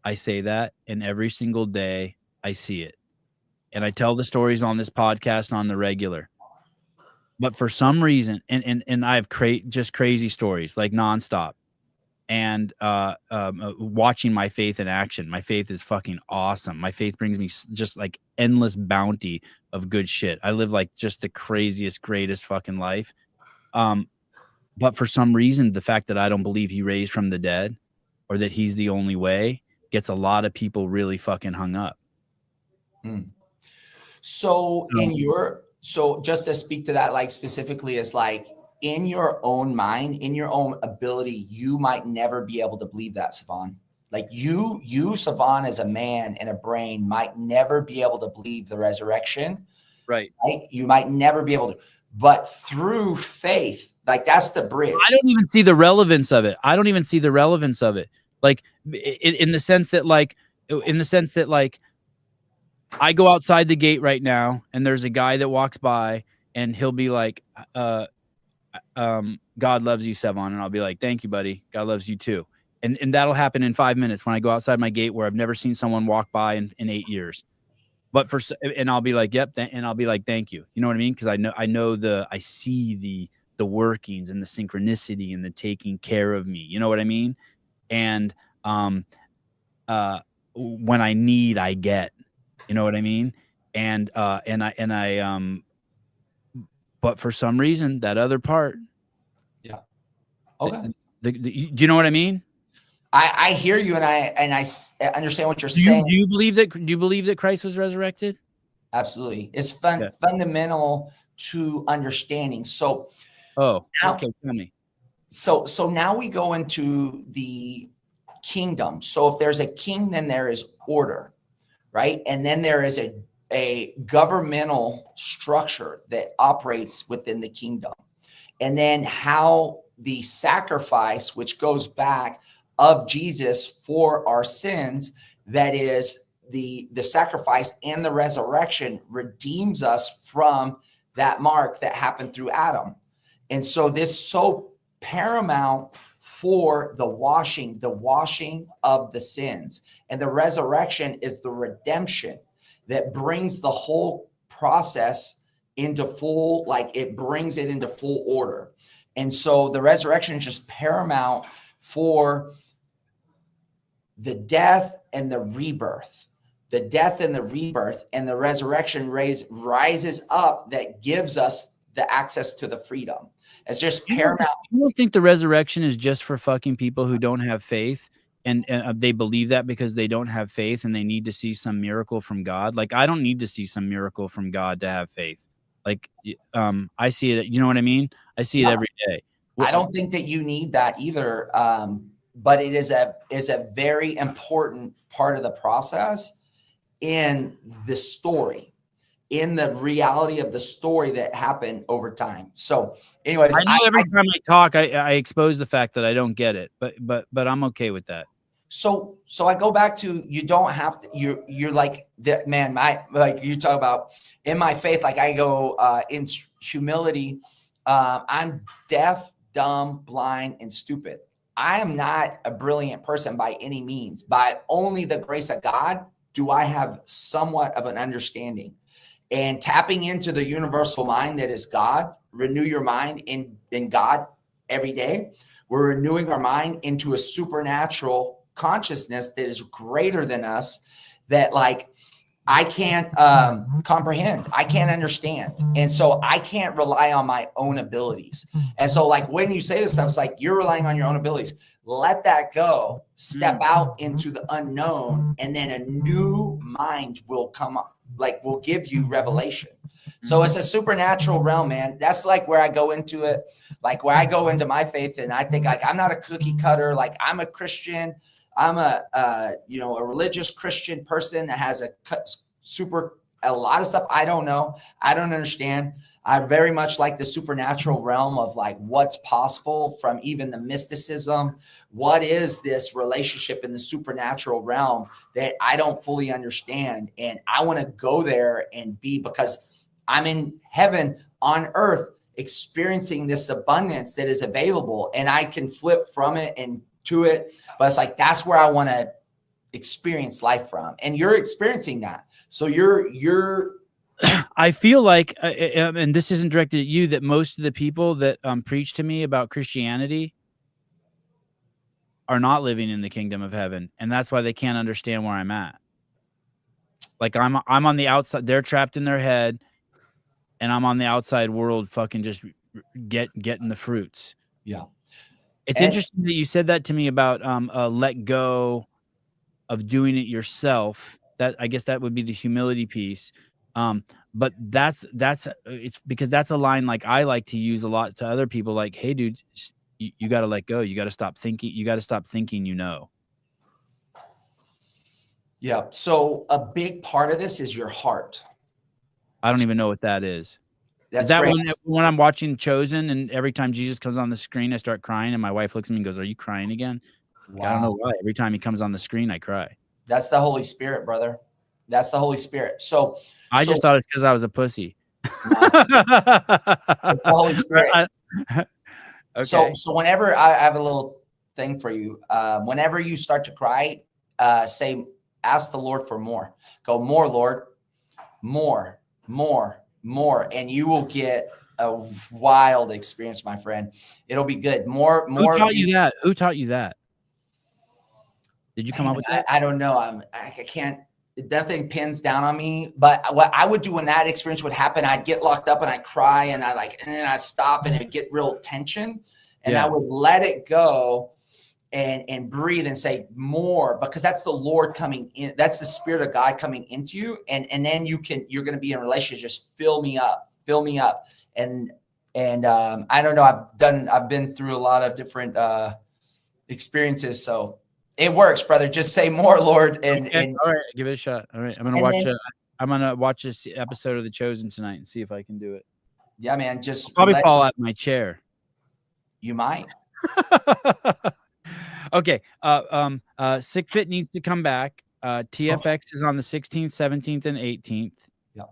Speaker 3: I say that, and every single day I see it. And I tell the stories on this podcast on the regular. But for some reason, and I have just crazy stories, like nonstop. And watching my faith in action. My faith is fucking awesome. My faith brings me just like endless bounty of good shit. I live like just the craziest, greatest fucking life. But for some reason, the fact that I don't believe he raised from the dead or that he's the only way gets a lot of people really fucking hung up.
Speaker 2: So just to speak to that, like specifically, is like, in your own mind, in your own ability, you might never be able to believe that, Savon. Like you, Savon, as a man and a brain, might never be able to believe the resurrection.
Speaker 3: Right.
Speaker 2: You might never be able to. But through faith, like that's the bridge.
Speaker 3: I don't even see the relevance of it. Like in the sense that I go outside the gate right now and there's a guy that walks by and he'll be like, God loves you, Savon. And I'll be like, thank you, buddy. God loves you too. And that'll happen in 5 minutes when I go outside my gate where I've never seen someone walk by in 8 years. But and I'll be like, yep. And I'll be like, thank you. You know what I mean? Cause I see the workings and the synchronicity and the taking care of me. You know what I mean? And, when I need, I get, you know what I mean? But for some reason, that other part.
Speaker 2: Yeah. Okay.
Speaker 3: Do you know what I mean?
Speaker 2: I hear you, and I understand what you're saying.
Speaker 3: Do you believe that Christ was resurrected?
Speaker 2: Absolutely. It's fundamental to understanding. So,
Speaker 3: okay, tell me.
Speaker 2: So now we go into the kingdom. So if there's a king, then there is order, right? And then there is a governmental structure that operates within the kingdom. And then how the sacrifice, which goes back of Jesus for our sins, that is the sacrifice and the resurrection redeems us from that mark that happened through Adam. And so this is so paramount for the washing of the sins. And the resurrection is the redemption that brings the whole process into full, like it brings it into full order. And so the resurrection is just paramount for the death and the rebirth. The death and the rebirth, and the resurrection rises up that gives us the access to the freedom. It's just paramount.
Speaker 3: You don't think the resurrection is just for fucking people who don't have faith, and they believe that because they don't have faith and they need to see some miracle from God? Like, I don't need to see some miracle from God to have faith. Like, I see it. You know what I mean? I see it every day.
Speaker 2: I don't think that you need that either. But it is a very important part of the process in the story, in the reality of the story that happened over time. So anyways,
Speaker 3: I know every time I talk, I expose the fact that I don't get it, but I'm okay with that.
Speaker 2: So I go back to, you don't have to, you're like that, man, like you talk about in my faith, like I go, in humility, I'm deaf, dumb, blind, and stupid. I am not a brilliant person by any means. By only the grace of God do I have somewhat of an understanding. And tapping into the universal mind that is God, renew your mind in God every day. We're renewing our mind into a supernatural consciousness that is greater than us, that like I can't comprehend, I can't understand. And so I can't rely on my own abilities. And so like when you say this stuff, it's like you're relying on your own abilities. Let that go, step out into the unknown, and then a new mind will come up, like will give you revelation. So it's a supernatural realm, man. That's like where I go into it, like where I go into my faith, and I think like I'm not a cookie cutter. Like I'm a Christian. I'm a religious Christian person that has a lot of stuff I don't know. I don't understand. I very much like the supernatural realm of like what's possible from even the mysticism. What is this relationship in the supernatural realm that I don't fully understand? And I want to go there and be, because I'm in heaven on earth experiencing this abundance that is available, and I can flip from it and to it. But it's like, that's where I want to experience life from. And you're experiencing that. So you're
Speaker 3: I feel like, and this isn't directed at you, that most of the people that preach to me about Christianity are not living in the kingdom of heaven, and that's why they can't understand where I'm at. Like I'm on the outside; they're trapped in their head, and I'm on the outside world, fucking just getting the fruits.
Speaker 2: Yeah,
Speaker 3: it's interesting that you said that to me about let go of doing it yourself. That, I guess that would be the humility piece. But that's it's because that's a line like I like to use a lot to other people. Like, hey, dude, you got to let go. You got to stop thinking. You got to stop thinking.
Speaker 2: Yeah. So a big part of this is your heart.
Speaker 3: I don't even know what that is.
Speaker 2: That's
Speaker 3: is that when I'm watching Chosen, and every time Jesus comes on the screen, I start crying, and my wife looks at me and goes, "Are you crying again?" Wow. I don't know why. Every time he comes on the screen, I cry.
Speaker 2: That's the Holy Spirit, brother. That's the Holy Spirit. So
Speaker 3: I just thought it's because I was a pussy.
Speaker 2: It's the Holy Spirit. Okay. So whenever I have a little thing for you, whenever you start to cry, ask the Lord for more. Go, more, Lord, more, and you will get a wild experience, my friend. It'll be good. More.
Speaker 3: Who taught you that? Who taught you that? Did you come up with that?
Speaker 2: I don't know. I can't. Nothing pins down on me. But what I would do when that experience would happen, I'd get locked up and I'd cry, and and then I'd stop, and it'd get real tension, and I would let it go and breathe and say more, because that's the Lord coming in. That's the Spirit of God coming into you. And then you're going to be in a relationship. Just fill me up. And I don't know. I've been through a lot of different experiences. So it works, brother. Just say more, Lord. And
Speaker 3: all right, give it a shot. All right. I'm going to watch this episode of The Chosen tonight and see if I can do it.
Speaker 2: Yeah, man. Just
Speaker 3: I'll probably fall out of my chair.
Speaker 2: You might.
Speaker 3: Okay. Sickfit needs to come back. TFX is on the 16th, 17th, and 18th.
Speaker 2: Yeah.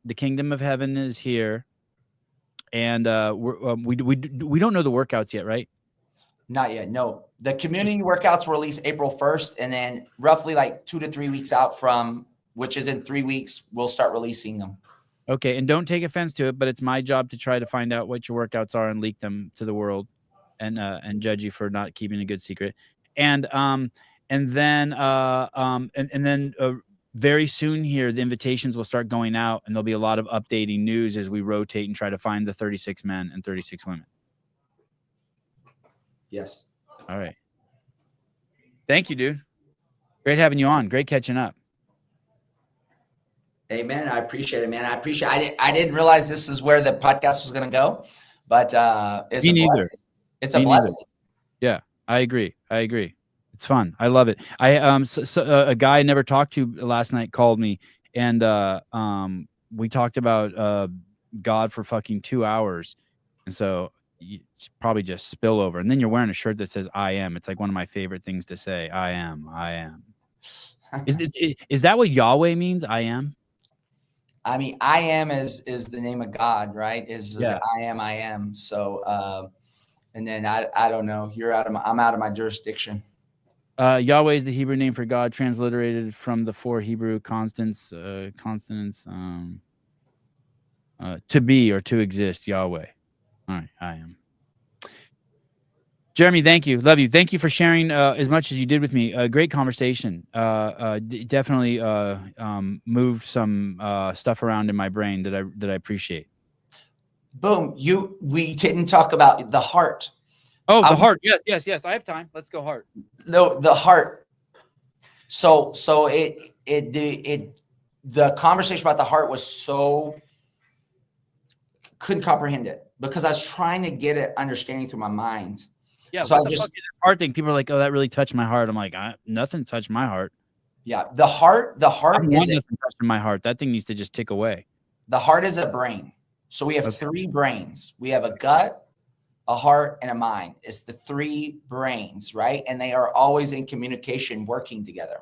Speaker 3: The Kingdom of Heaven is here, and we don't know the workouts yet, right?
Speaker 2: Not yet. No. The community workouts will release April 1st, and then roughly like 2 to 3 weeks out from, which is in 3 weeks, we'll start releasing them.
Speaker 3: Okay, and don't take offense to it, but it's my job to try to find out what your workouts are and leak them to the world, and judge you for not keeping a good secret. And then very soon here, the invitations will start going out, and there'll be a lot of updating news as we rotate and try to find the 36 men and 36 women.
Speaker 2: Yes.
Speaker 3: All right. Thank you, dude. Great having you on. Great catching up.
Speaker 2: Amen. I appreciate it, man. I didn't realize this is where the podcast was going to go, but it's a blessing. It's a blessing.
Speaker 3: Yeah, I agree. It's fun. I love it. A guy I never talked to last night called me, and we talked about God for fucking 2 hours, and so it's probably just spillover. And then you're wearing a shirt that says "I am." It's like one of my favorite things to say. I am. Is that what Yahweh means? I am.
Speaker 2: I mean, I am is the name of God, right? I am. So, and then I don't know. I'm out of my jurisdiction.
Speaker 3: Yahweh is the Hebrew name for God, transliterated from the 4 Hebrew consonants, to be or to exist. Yahweh. All right, I am. Jeremy, thank you. Love you. Thank you for sharing as much as you did with me. Great conversation. Definitely moved some stuff around in my brain that I appreciate. Boom.
Speaker 2: We didn't talk about the heart.
Speaker 3: Oh, the heart. Yes. I have time. Let's go heart.
Speaker 2: The heart. So the conversation about the heart was so, couldn't comprehend it because I was trying to get it understanding through my mind.
Speaker 3: Yeah. So what the fuck is the heart thing? People are like, oh, that really touched my heart. I'm like, nothing touched my heart.
Speaker 2: Yeah. The heart
Speaker 3: nothing touched my heart. That thing needs to just tick away.
Speaker 2: The heart is a brain. So we have 3 brains. We have a gut, a heart, and a mind. It's the 3 brains, right? And they are always in communication, working together.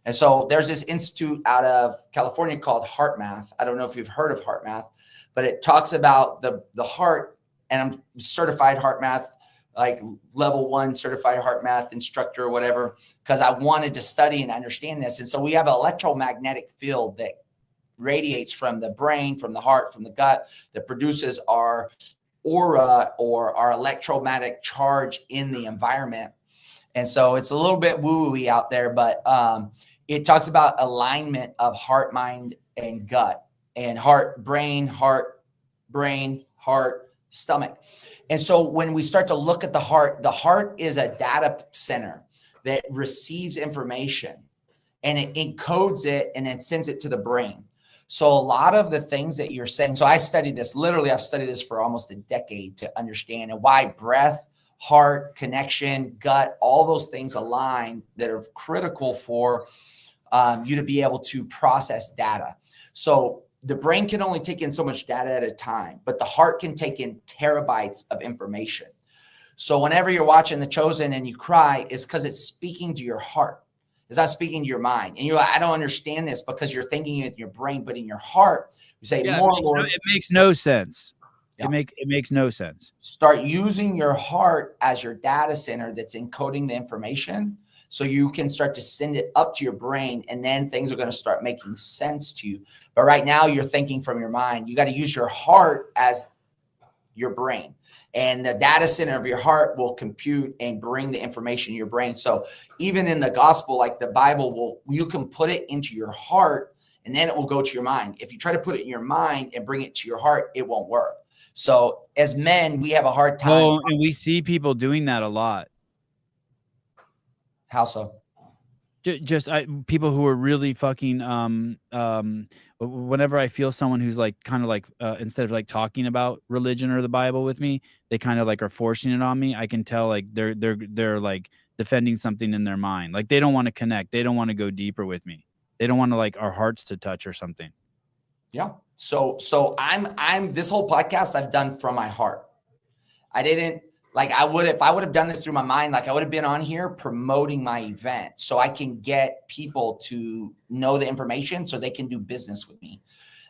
Speaker 2: And so there's this institute out of California called Heart Math. I don't know if you've heard of Heart Math, but it talks about the heart, and I'm certified Heart Math, like level 1 certified Heart Math instructor or whatever, because I wanted to study and understand this. And so we have an electromagnetic field that radiates from the brain, from the heart, from the gut, that produces our aura or our electromagnetic charge in the environment. And so it's a little bit woo-woo-y out there, but it talks about alignment of heart, mind, and gut, and heart, brain, stomach. And so when we start to look at the heart is a data center that receives information and it encodes it and then sends it to the brain. So a lot of the things that you're saying, so I studied this, literally I've studied this for almost a decade to understand and why breath, heart, connection, gut, all those things align that are critical for you to be able to process data. So the brain can only take in so much data at a time, but the heart can take in terabytes of information. So whenever you're watching The Chosen and you cry, it's because it's speaking to your heart. It's not speaking to your mind. And you're like, I don't understand this, because you're thinking it in your brain, but in your heart, you say,
Speaker 3: it makes no sense. Yeah. It makes no sense.
Speaker 2: Start using your heart as your data center that's encoding the information, so you can start to send it up to your brain, and then things are going to start making sense to you. But right now you're thinking from your mind. You got to use your heart as your brain, and the data center of your heart will compute and bring the information in your brain. So even in the gospel, like the Bible, you can put it into your heart and then it will go to your mind. If you try to put it in your mind and bring it to your heart, it won't work. So as men, we have a hard time.
Speaker 3: Well, and we see people doing that a lot.
Speaker 2: How so?
Speaker 3: Just people who are really fucking whenever I feel someone who's like kind of like instead of like talking about religion or the Bible with me, they kind of like are forcing it on me. I can tell like they're like defending something in their mind. Like they don't want to connect. They don't want to go deeper with me. They don't want to like our hearts to touch or something.
Speaker 2: Yeah. So I'm this whole podcast I've done from my heart. I didn't like if I would have done this through my mind, like I would have been on here promoting my event so I can get people to know the information so they can do business with me.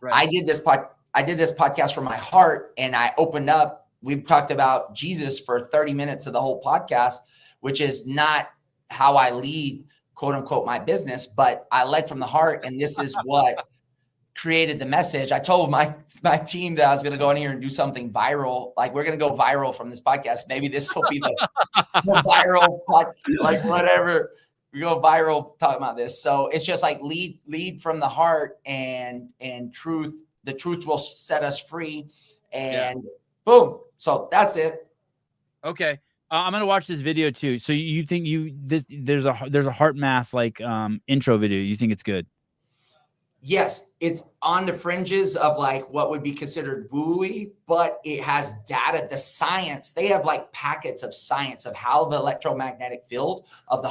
Speaker 2: Right. I did this podcast from my heart, and I opened up. We've talked about Jesus for 30 minutes of the whole podcast, which is not how I lead, quote unquote, my business, but I led from the heart. And this is what created the message. I told my team that I was going to go in here and do something viral. Like we're going to go viral from this podcast. Maybe this will be the viral, like whatever. We go viral talking about this. So it's just like lead from the heart, and truth. The truth will set us free, and boom. So that's it.
Speaker 3: Okay. I'm going to watch this video too. So you think there's a Heart Math like intro video. You think it's good?
Speaker 2: Yes, it's on the fringes of like what would be considered woo-y, but it has data, the science. They have like packets of science of how the electromagnetic field of the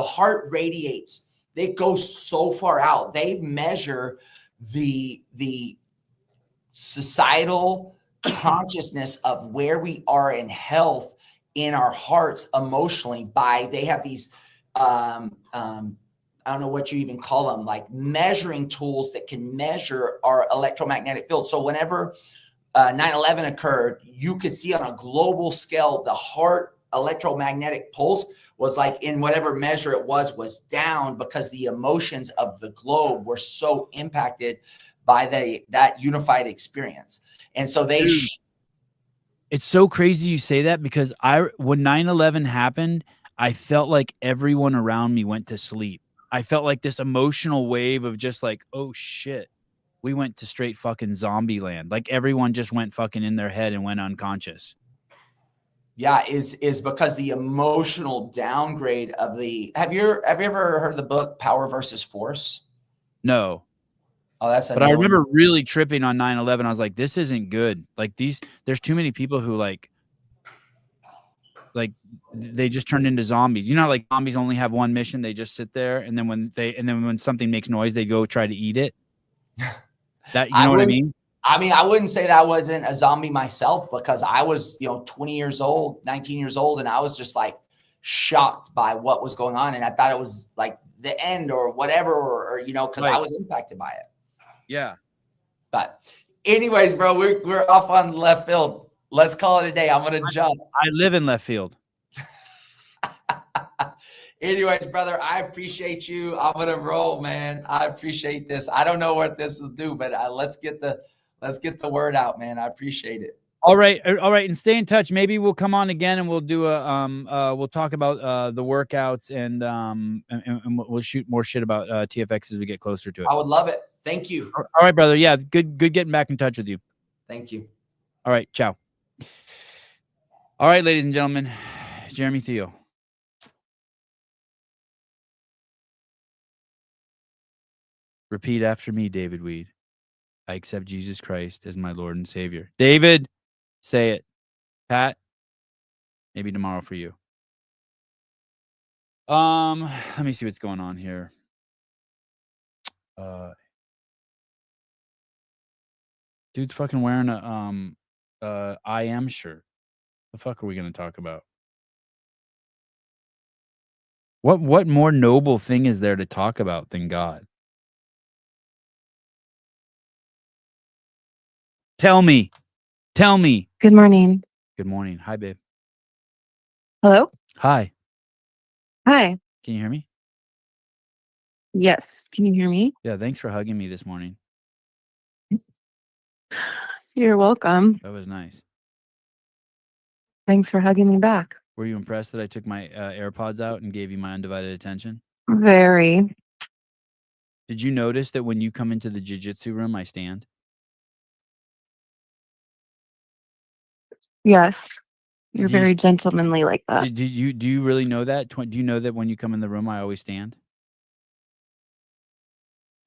Speaker 2: heart radiates. They go so far out. They measure the societal consciousness of where we are in health in our hearts emotionally they have these I don't know what you even call them, like measuring tools that can measure our electromagnetic field. So whenever 9/11 occurred, you could see on a global scale, the heart electromagnetic pulse was like in whatever measure it was down, because the emotions of the globe were so impacted by that unified experience. And so
Speaker 3: it's so crazy you say that, because when 9/11 happened, I felt like everyone around me went to sleep. I felt like this emotional wave of just like, oh shit, we went to straight fucking zombie land. Like everyone just went fucking in their head and went unconscious.
Speaker 2: Yeah, is because the emotional downgrade of have you ever heard of the book Power versus Force?
Speaker 3: No.
Speaker 2: Oh, that's
Speaker 3: But I remember really tripping on 9/11. I was like, this isn't good. Like there's too many people who like they just turned into zombies. You know, like zombies only have one mission. They just sit there, and then when something makes noise, they go try to eat it. That, you know what I mean?
Speaker 2: I mean, I wouldn't say that I wasn't a zombie myself, because I was, 20 years old, 19 years old, and I was just like shocked by what was going on. And I thought it was like the end or whatever, or because I was impacted by it.
Speaker 3: Yeah.
Speaker 2: But anyways, bro, we're off on left field. Let's call it a day. I'm going to jump.
Speaker 3: I live in left field.
Speaker 2: Anyways, brother, I appreciate you. I'm going to roll, man. I appreciate this. I don't know what this will do, but let's get the word out, man. I appreciate it.
Speaker 3: All right. And stay in touch. Maybe we'll come on again and we'll do we'll talk about the workouts and we'll shoot more shit about TFX as we get closer to it.
Speaker 2: I would love it. Thank you.
Speaker 3: All right, brother. Yeah. Good getting back in touch with you.
Speaker 2: Thank you.
Speaker 3: All right. Ciao. All right, ladies and gentlemen, Jeremy Thiel. Repeat after me, David Weed. I accept Jesus Christ as my Lord and Savior. David, say it. Pat, maybe tomorrow for you. Let me see what's going on here. Dude's fucking wearing a I am shirt. The fuck are we gonna talk about? What more noble thing is there to talk about than God? Tell me.
Speaker 4: Good morning.
Speaker 3: Good morning. Hi, babe.
Speaker 4: Hello?
Speaker 3: Hi.
Speaker 4: Hi.
Speaker 3: Can you hear me?
Speaker 4: Yes. Can you hear me?
Speaker 3: Yeah, thanks for hugging me this morning.
Speaker 4: You're welcome.
Speaker 3: That was nice.
Speaker 4: Thanks for hugging me back.
Speaker 3: Were you impressed that I took my AirPods out and gave you my undivided attention?
Speaker 4: Very.
Speaker 3: Did you notice that when you come into the jiu-jitsu room, I stand?
Speaker 4: Yes. You're very gentlemanly like that.
Speaker 3: Do you really know that? Do you know that when you come in the room, I always stand?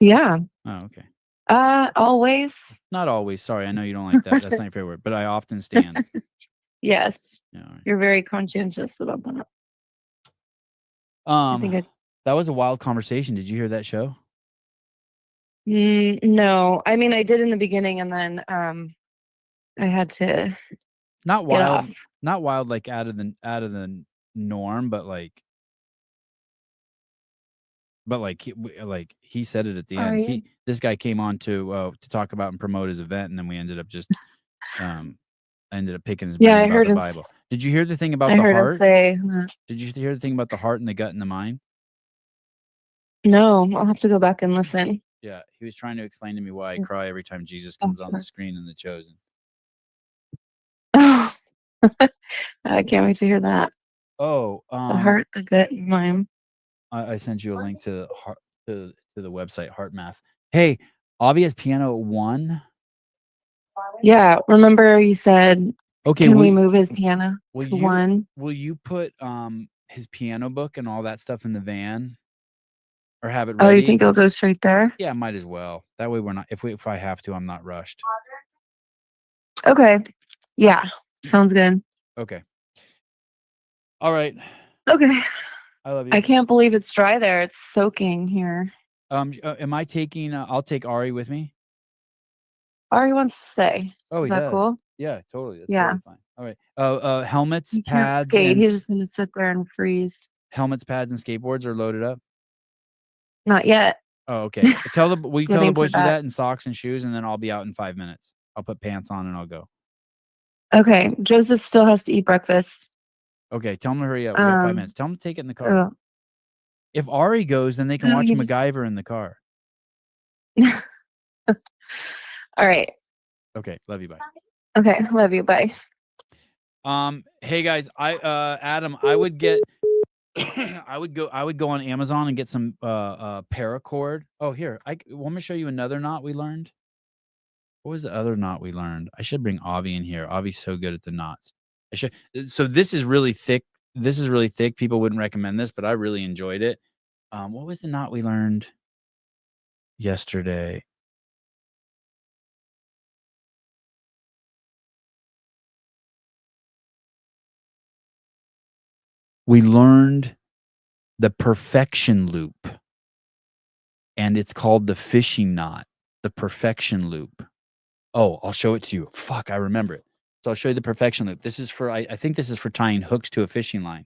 Speaker 4: Yeah.
Speaker 3: Oh, okay.
Speaker 4: Always.
Speaker 3: Not always. Sorry, I know you don't like that. That's not your favorite word, but I often stand.
Speaker 4: Yes.
Speaker 3: Yeah, all right.
Speaker 4: You're very conscientious about that.
Speaker 3: That was a wild conversation. Did you hear that show?
Speaker 4: No. I mean, I did in the beginning, and then I had to
Speaker 3: not
Speaker 4: get
Speaker 3: wild,
Speaker 4: off.
Speaker 3: Not wild, like out of the norm, but like he said it at the end. This guy came on to talk about and promote his event, and then we ended up just ended up picking his brain about the Bible. Did you hear the thing about the heart?
Speaker 4: I heard him say that.
Speaker 3: Did you hear the thing about the heart and the gut and the mind?
Speaker 4: No, I'll have to go back and listen.
Speaker 3: Yeah, he was trying to explain to me why I cry every time Jesus comes on the screen in The Chosen.
Speaker 4: Oh, I can't wait to hear that.
Speaker 3: Oh,
Speaker 4: the heart, the gut, and mind.
Speaker 3: I sent you a link to the website Heart Math. Hey, Avi has piano 1.
Speaker 4: Yeah, remember you said,
Speaker 3: okay,
Speaker 4: can we move his piano to 1?
Speaker 3: Will you put his piano book and all that stuff in the van, or have it ready?
Speaker 4: Oh, you think it'll go straight there?
Speaker 3: Yeah, might as well. That way we're not. If I have to, I'm not rushed.
Speaker 4: Okay. Yeah, sounds good.
Speaker 3: Okay. All right.
Speaker 4: Okay.
Speaker 3: I love you.
Speaker 4: I can't believe it's dry there. It's soaking here.
Speaker 3: Am I taking? I'll take Ari with me.
Speaker 4: Ari wants to stay.
Speaker 3: Oh,
Speaker 4: is that
Speaker 3: does.
Speaker 4: cool?
Speaker 3: Yeah, totally. That's
Speaker 4: yeah.
Speaker 3: Totally fine. All right. Helmets,
Speaker 4: he
Speaker 3: pads.
Speaker 4: Can't skate. He's just gonna sit there and freeze.
Speaker 3: Helmets, pads, and skateboards are loaded up.
Speaker 4: Not yet.
Speaker 3: Oh, okay. Will you tell the boys to do that in socks and shoes, and then I'll be out in 5 minutes. I'll put pants on and I'll go.
Speaker 4: Okay. Joseph still has to eat breakfast.
Speaker 3: Okay. Tell him to hurry up. We got 5 minutes. Tell him to take it in the car. If Ari goes, then they can watch MacGyver in the car.
Speaker 4: All right.
Speaker 3: Okay. Love you. Bye.
Speaker 4: Okay. Love you. Bye.
Speaker 3: Hey guys, Adam, I would get I would go on Amazon and get some paracord. Oh, here. Want me to show you another knot we learned? What was the other knot we learned? I should bring Avi in here. Avi's so good at the knots. So this is really thick. This is really thick. People wouldn't recommend this, but I really enjoyed it. What was the knot we learned? yesterday. We learned the perfection loop, and it's called the fishing knot, the perfection loop. Oh, I'll show it to you. Fuck, I remember it. So I'll show you the perfection loop. This is for, I think this is for tying hooks to a fishing line.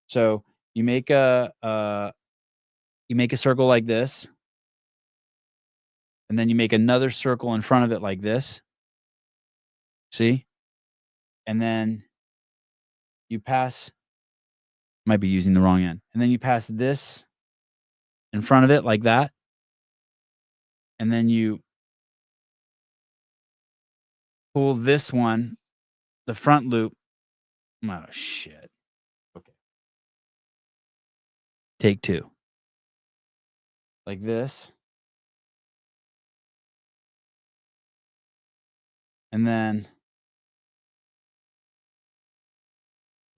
Speaker 3: So you make a circle like this, and then you make another circle in front of it like this. See? And then you pass, might be using the wrong end. And then you pass this in front of it like that. And then you pull this one, the front loop. Oh, shit. Okay. Take two. Like this. And then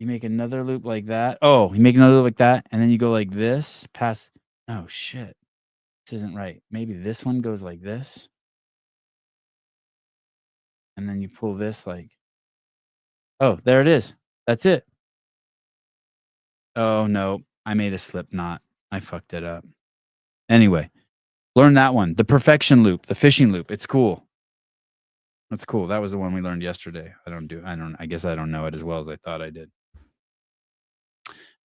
Speaker 3: you make another loop like that. Oh, you make another loop like that. And then you go like this, past. Oh, shit. This isn't right. Maybe this one goes like this. And then you pull this like. Oh, there it is. That's it. Oh, no. I made a slip knot. I fucked it up. Anyway, learn that one. The perfection loop, the fishing loop. It's cool. That's cool. That was the one we learned yesterday. I guess I don't know it as well as I thought I did.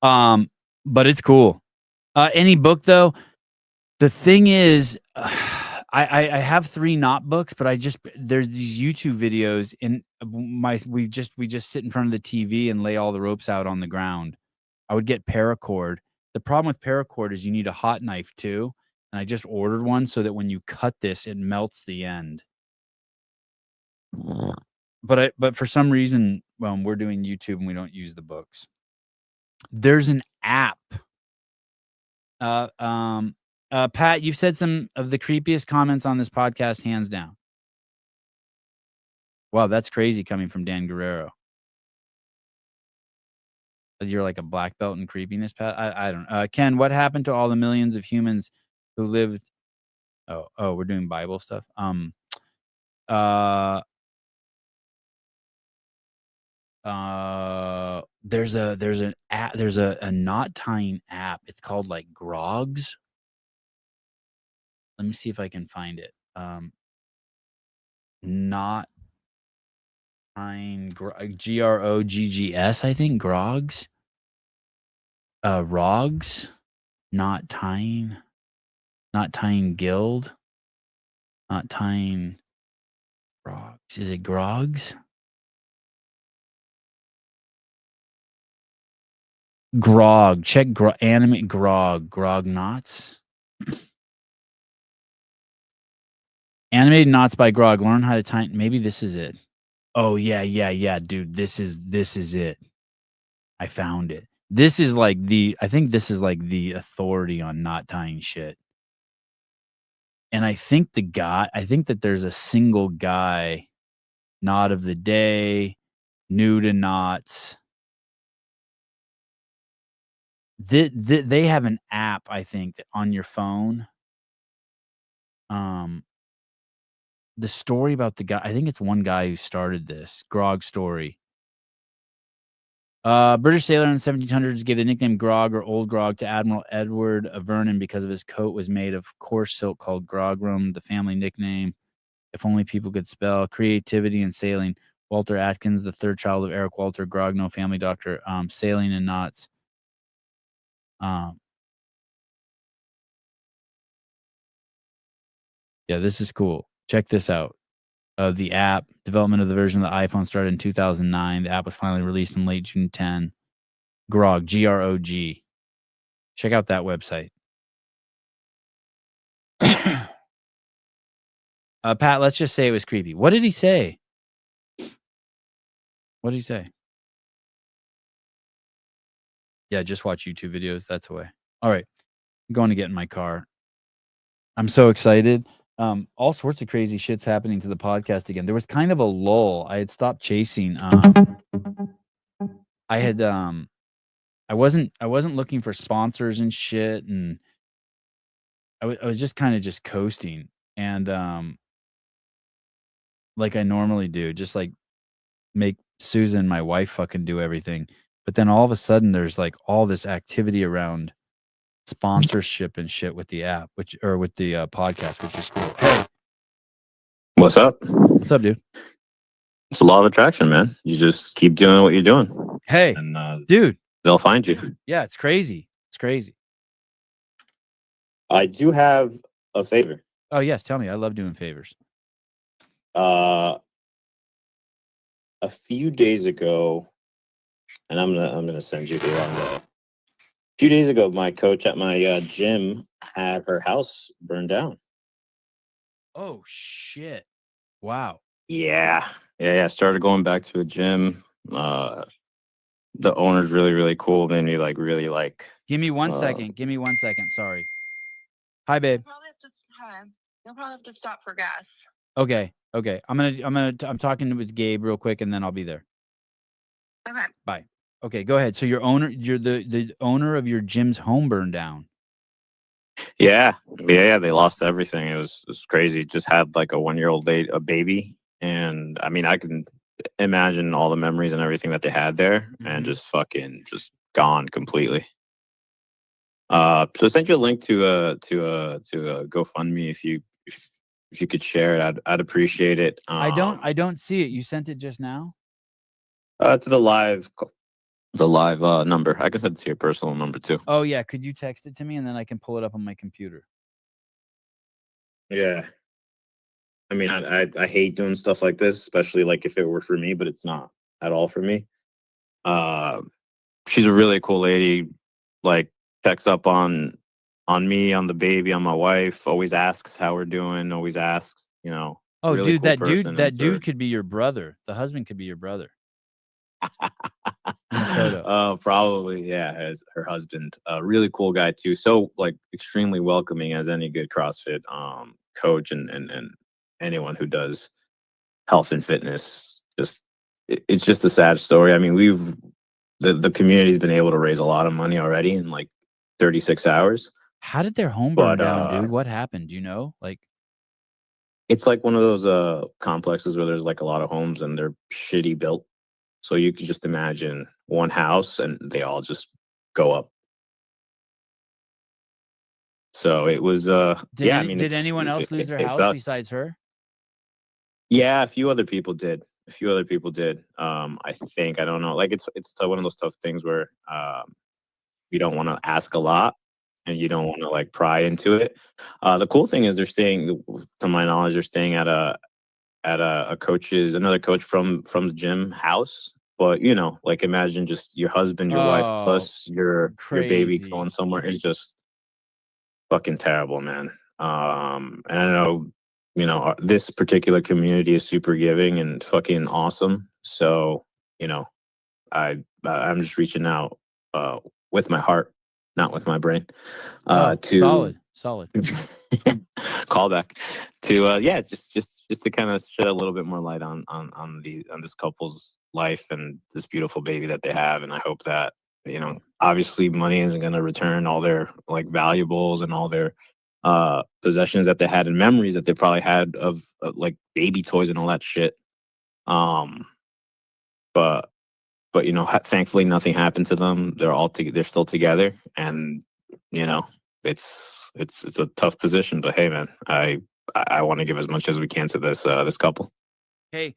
Speaker 3: But it's cool. Any book though, the thing is, I have 3 knot books, but there's these YouTube videos in we just sit in front of the TV and lay all the ropes out on the ground. I would get paracord. The problem with paracord is you need a hot knife too. And I just ordered one so that when you cut this, it melts the end. But for some reason, we're doing YouTube and we don't use the books. There's an app. Pat, you've said some of the creepiest comments on this podcast, hands down. Wow, that's crazy coming from Dan Guerrero. You're like a black belt in creepiness, Pat. I don't. Ken, what happened to all the millions of humans who lived? Oh, we're doing Bible stuff. There's an app. There's a knot tying app. It's called like Grogs. Let me see if I can find it. Knot tying Groggs. I think Grogs. Rogs. Knot tying guild. Knot tying Grogs. Is it Grogs? Grog. Check animate Grog. Grog knots. Animated knots by Grog. Learn how to tie. Maybe this is it. Oh yeah, dude. This is it. I found it. This is like I think this is like the authority on knot tying shit. And I think that there's a single guy, knot of the day, new to knots. They have an app, I think, on your phone. The story about the guy, I think it's one guy who started this Grog story. British sailor in the 1700s gave the nickname Grog or Old Grog to Admiral Edward Vernon because of his coat was made of coarse silk called grogram, the family nickname. If only people could spell. Creativity in sailing. Walter Atkins, the third child of Eric Walter Grogno, family doctor. Sailing in knots. Yeah, this is cool. Check this out. The app, development of the version of the iPhone started in 2009. The app was finally released in late June 10. Grog, G-R-O-G. Check out that website. Pat, let's just say it was creepy. What did he say? What did he say? Yeah, just watch YouTube videos. That's the way. All right. I'm going to get in my car. I'm so excited. All sorts of crazy shit's happening to the podcast again. There was kind of a lull. I had stopped chasing. I wasn't looking for sponsors and shit, and I was just kind of just coasting, and like I normally do, just like make Susan, my wife, fucking do everything. But then all of a sudden, there's like all this activity around sponsorship and shit with the app, with the podcast, which is cool. Hey,
Speaker 5: what's up?
Speaker 3: What's up, dude?
Speaker 5: It's a law of attraction, man. You just keep doing what you're doing.
Speaker 3: Hey,
Speaker 5: and
Speaker 3: dude,
Speaker 5: they'll find you.
Speaker 3: Yeah, it's crazy. It's crazy.
Speaker 5: I do have a favor.
Speaker 3: Oh yes, tell me. I love doing favors.
Speaker 5: A few days ago, and I'm gonna send you here on the. A few days ago, my coach at my gym had her house burned down.
Speaker 3: Oh shit! Wow.
Speaker 5: Yeah. Started going back to a gym. The owner's really, really cool. Made me really like.
Speaker 3: Give me 1 second. Give me 1 second. Sorry. Hi, babe.
Speaker 4: You'll probably have to stop for gas.
Speaker 3: Okay. I'm talking with Gabe real quick, and then I'll be there.
Speaker 4: Okay.
Speaker 3: Bye. Okay, go ahead. So you're the owner of your gym's home burned down.
Speaker 5: Yeah. They lost everything. It was crazy. Just had like a 1-year-old a baby, and I mean, I can imagine all the memories and everything that they had there, and just fucking just gone completely. So I sent you a link to a GoFundMe. If you could share it, I'd appreciate it.
Speaker 3: I don't see it. You sent it just now?
Speaker 5: To the live number. I can send it to your personal number too.
Speaker 3: Oh yeah, could you text it to me and then I can pull it up on my computer?
Speaker 5: Yeah. I mean, I hate doing stuff like this, especially like if it were for me, but it's not at all for me. She's a really cool lady. Like, checks up on me, on the baby, on my wife. Always asks how we're doing. Always asks, Oh,
Speaker 3: really dude,
Speaker 5: cool
Speaker 3: that dude could be your brother. The husband could be your brother. In the photo.
Speaker 5: Probably, yeah. As her husband, really cool guy too. So like extremely welcoming as any good CrossFit coach and anyone who does health and fitness. It's just a sad story. I mean, the community's been able to raise a lot of money already in like 36 hours.
Speaker 3: How did their home burn down, dude? What happened? Do you know? Like,
Speaker 5: it's like one of those complexes where there's like a lot of homes and they're shitty built. So you could just imagine one house and they all just go up. So it was
Speaker 3: did anyone else lose their house besides her?
Speaker 5: Yeah, a few other people did. I think, I don't know. Like it's one of those tough things where you don't want to ask a lot and you don't want to like pry into it. The cool thing is to my knowledge, they're staying at another coach from the gym house. But like imagine just your husband, your wife, plus your baby going somewhere is just fucking terrible, man. And I know, this particular community is super giving and fucking awesome. So, I'm just reaching out with my heart, not with my brain. To
Speaker 3: solid
Speaker 5: call back to just to kind of shed a little bit more light on this couple's life and this beautiful baby that they have. And I hope that obviously money isn't going to return all their like valuables and all their possessions that they had and memories that they probably had of like baby toys and all that shit. But thankfully nothing happened to them. They're still together, and it's a tough position. But hey, man, I want to give as much as we can to this couple.
Speaker 3: Hey,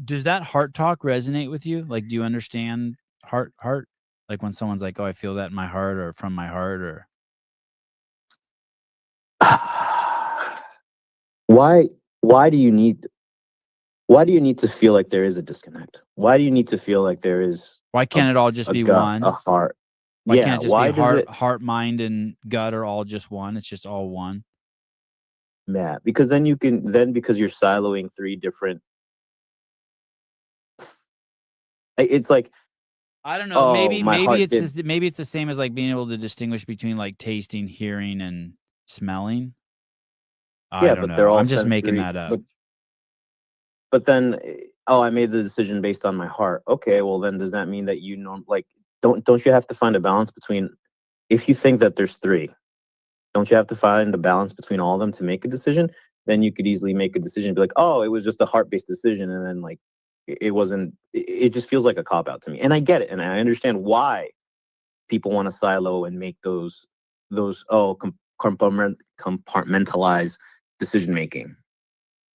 Speaker 3: does that heart talk resonate with you? Like, do you understand heart? Like when someone's like, "Oh, I feel that in my heart," or "from my heart," or
Speaker 5: why do you need to feel like there is a disconnect? Why do you need to feel like there is?
Speaker 3: Why can't it all just be one?
Speaker 5: A heart.
Speaker 3: Why can't it just be heart, mind, and gut are all just one? It's just all one.
Speaker 5: Yeah, because because you're siloing three different. It's like,
Speaker 3: I don't know. Maybe it's the same as like being able to distinguish between like tasting, hearing, and smelling. I don't know. They're all I'm just making that up.
Speaker 5: But then, I made the decision based on my heart. Okay, well then, does that mean that don't you have to find a balance between, if you think that there's three, Don't you have to find the balance between all of them to make a decision? Then you could easily make a decision and be like, oh, it was just a heart-based decision. And then like, it wasn't, it just feels like a cop-out to me. And I get it. And I understand why people want to silo and make those compartmentalized decision-making.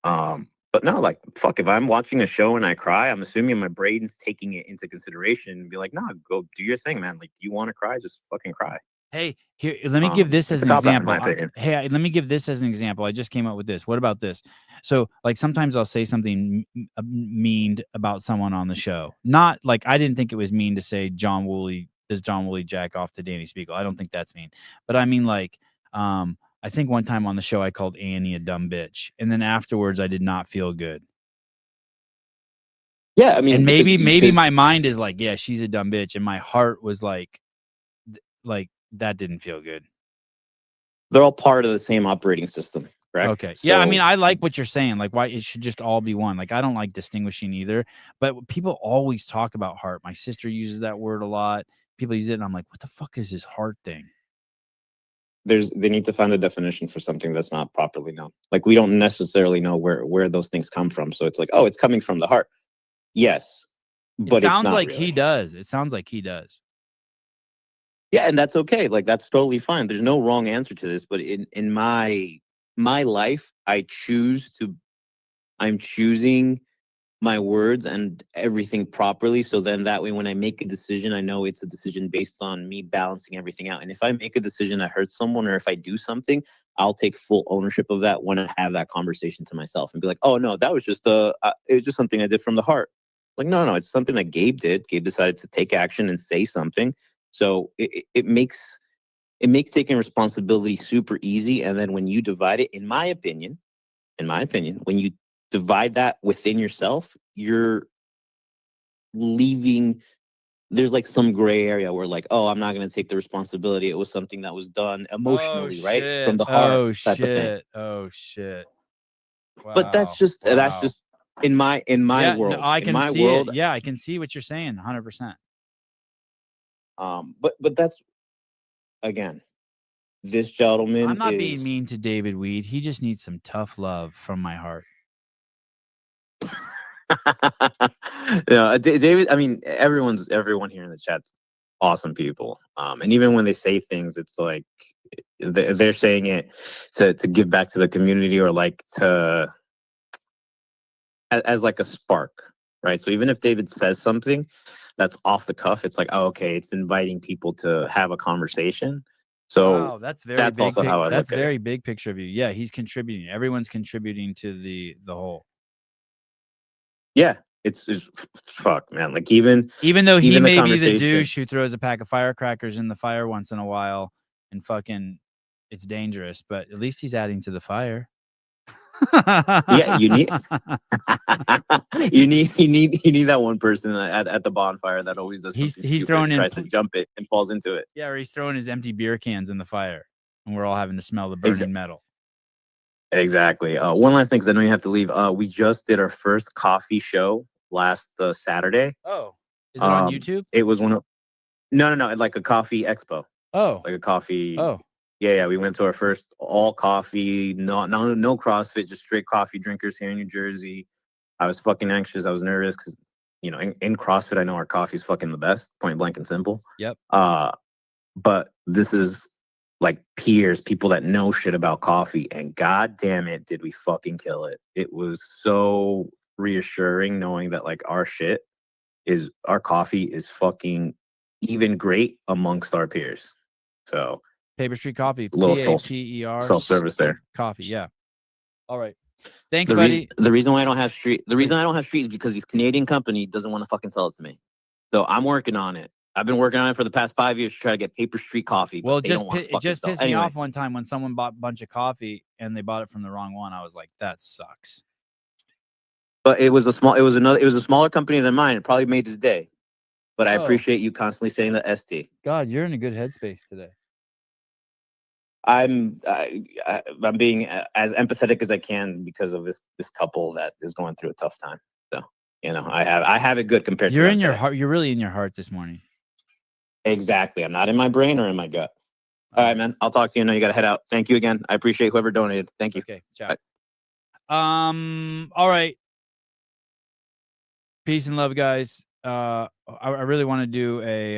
Speaker 5: But no, like, fuck, if I'm watching a show and I cry, I'm assuming my brain's taking it into consideration and be like, nah, go do your thing, man. Like, you want to cry, just fucking cry.
Speaker 3: Hey, here, let me give this as an example. Let me give this as an example. I just came up with this. What about this? So, like, sometimes I'll say something mean about someone on the show. Not like I didn't think it was mean to say John Woolley jack off to Danny Spiegel. I don't think that's mean. But I mean, like, I think one time on the show I called Annie a dumb bitch, and then afterwards I did not feel good.
Speaker 5: Yeah, I mean,
Speaker 3: and maybe my mind is like, yeah, she's a dumb bitch, and my heart was like that didn't feel good.
Speaker 5: They're all part of the same operating system, correct?
Speaker 3: Okay. So, yeah, I mean, I like what you're saying. Like, why it should just all be one. Like, I don't like distinguishing either. But people always talk about heart. My sister uses that word a lot. People use it, and I'm like, what the fuck is this heart thing?
Speaker 5: They need to find a definition for something that's not properly known. Like, we don't necessarily know where those things come from. So it's like, oh, it's coming from the heart. Yes, but
Speaker 3: it sounds
Speaker 5: it's not
Speaker 3: like
Speaker 5: really.
Speaker 3: He does. It sounds like he does.
Speaker 5: Yeah, and that's okay. Like, that's totally fine. There's no wrong answer to this. But in my life, I'm choosing my words and everything properly. So then that way, when I make a decision, I know it's a decision based on me balancing everything out. And if I make a decision that hurts someone, or if I do something, I'll take full ownership of that when I have that conversation to myself and be like, oh no, that was just it was just something I did from the heart. Like, no, it's something that Gabe did. Gabe decided to take action and say something. So it makes taking responsibility super easy. And then when you divide it, in my opinion, when you divide that within yourself, you're leaving, there's like some gray area where like, oh, I'm not going to take the responsibility. It was something that was done emotionally, right? From the heart type of thing.
Speaker 3: Oh shit. Wow.
Speaker 5: But that's just in my world.
Speaker 3: No, I can
Speaker 5: see
Speaker 3: it. Yeah, I can see what you're saying 100%.
Speaker 5: But that's, again, this gentleman,
Speaker 3: I'm not being mean to David Weed. He just needs some tough love from my heart.
Speaker 5: Yeah, David, I mean, everyone here in the chat's awesome people. And even when they say things, it's like they're saying it to give back to the community, or like to as like a spark, right? So even if David says something that's off the cuff, it's like, oh, okay, it's inviting people to have a conversation. So
Speaker 3: wow, that's big.
Speaker 5: Also how I
Speaker 3: that's
Speaker 5: look
Speaker 3: very
Speaker 5: at
Speaker 3: big picture of you. Yeah, he's contributing. Everyone's contributing to the whole.
Speaker 5: Yeah, it's fuck, man. Like, even
Speaker 3: though he may be the douche who throws a pack of firecrackers in the fire once in a while and fucking it's dangerous, but at least he's adding to the fire.
Speaker 5: Yeah, you need that one person at the bonfire that always does something
Speaker 3: he's
Speaker 5: stupid,
Speaker 3: throwing
Speaker 5: tries to jump it and falls into it.
Speaker 3: Yeah, or he's throwing his empty beer cans in the fire and we're all having to smell the burning metal.
Speaker 5: Exactly. One last thing, because I know you have to leave. We just did our first coffee show last Saturday.
Speaker 3: Oh, is it on YouTube?
Speaker 5: It was one of no, like a coffee expo.
Speaker 3: Oh,
Speaker 5: like a coffee.
Speaker 3: Oh,
Speaker 5: yeah. We went to our first all coffee, no CrossFit, just straight coffee drinkers here in New Jersey. I was fucking anxious. I was nervous because, you know, in CrossFit, I know our coffee is fucking the best, point blank and simple.
Speaker 3: Yep.
Speaker 5: But this is like peers, people that know shit about coffee, and god damn it, did we fucking kill it. It was so reassuring knowing that like our coffee is fucking even great amongst our peers. So
Speaker 3: Paper Street Coffee,
Speaker 5: PAPER, self-service there.
Speaker 3: Coffee, yeah. All right. Thanks, buddy.
Speaker 5: The reason why I don't have street is because this Canadian company doesn't want to fucking sell it to me. So I'm working on it. I've been working on it for the past 5 years to try to get Paper Street Coffee.
Speaker 3: Well, it just pissed me off one time when someone bought a bunch of coffee and they bought it from the wrong one. I was like, that sucks.
Speaker 5: But it was a smaller company than mine. It probably made his day. But I appreciate you constantly saying the ST.
Speaker 3: God, you're in a good headspace today.
Speaker 5: I'm being as empathetic as I can because of this couple that is going through a tough time. So, you know, I have it good compared to
Speaker 3: your heart. You're really in your heart this morning.
Speaker 5: Exactly. I'm not in my brain or in my gut. All right, man. I'll talk to you. I know you got to head out. Thank you again. I appreciate whoever donated. Thank you.
Speaker 3: Okay. Ciao.
Speaker 5: Bye.
Speaker 3: All right. Peace and love, guys. I really want to do a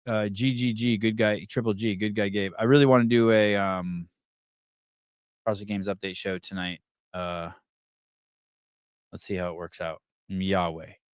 Speaker 3: GGG, good guy, triple G, good guy Gabe. I really want to do a CrossFit Games update show tonight. Let's see how it works out. Yahweh.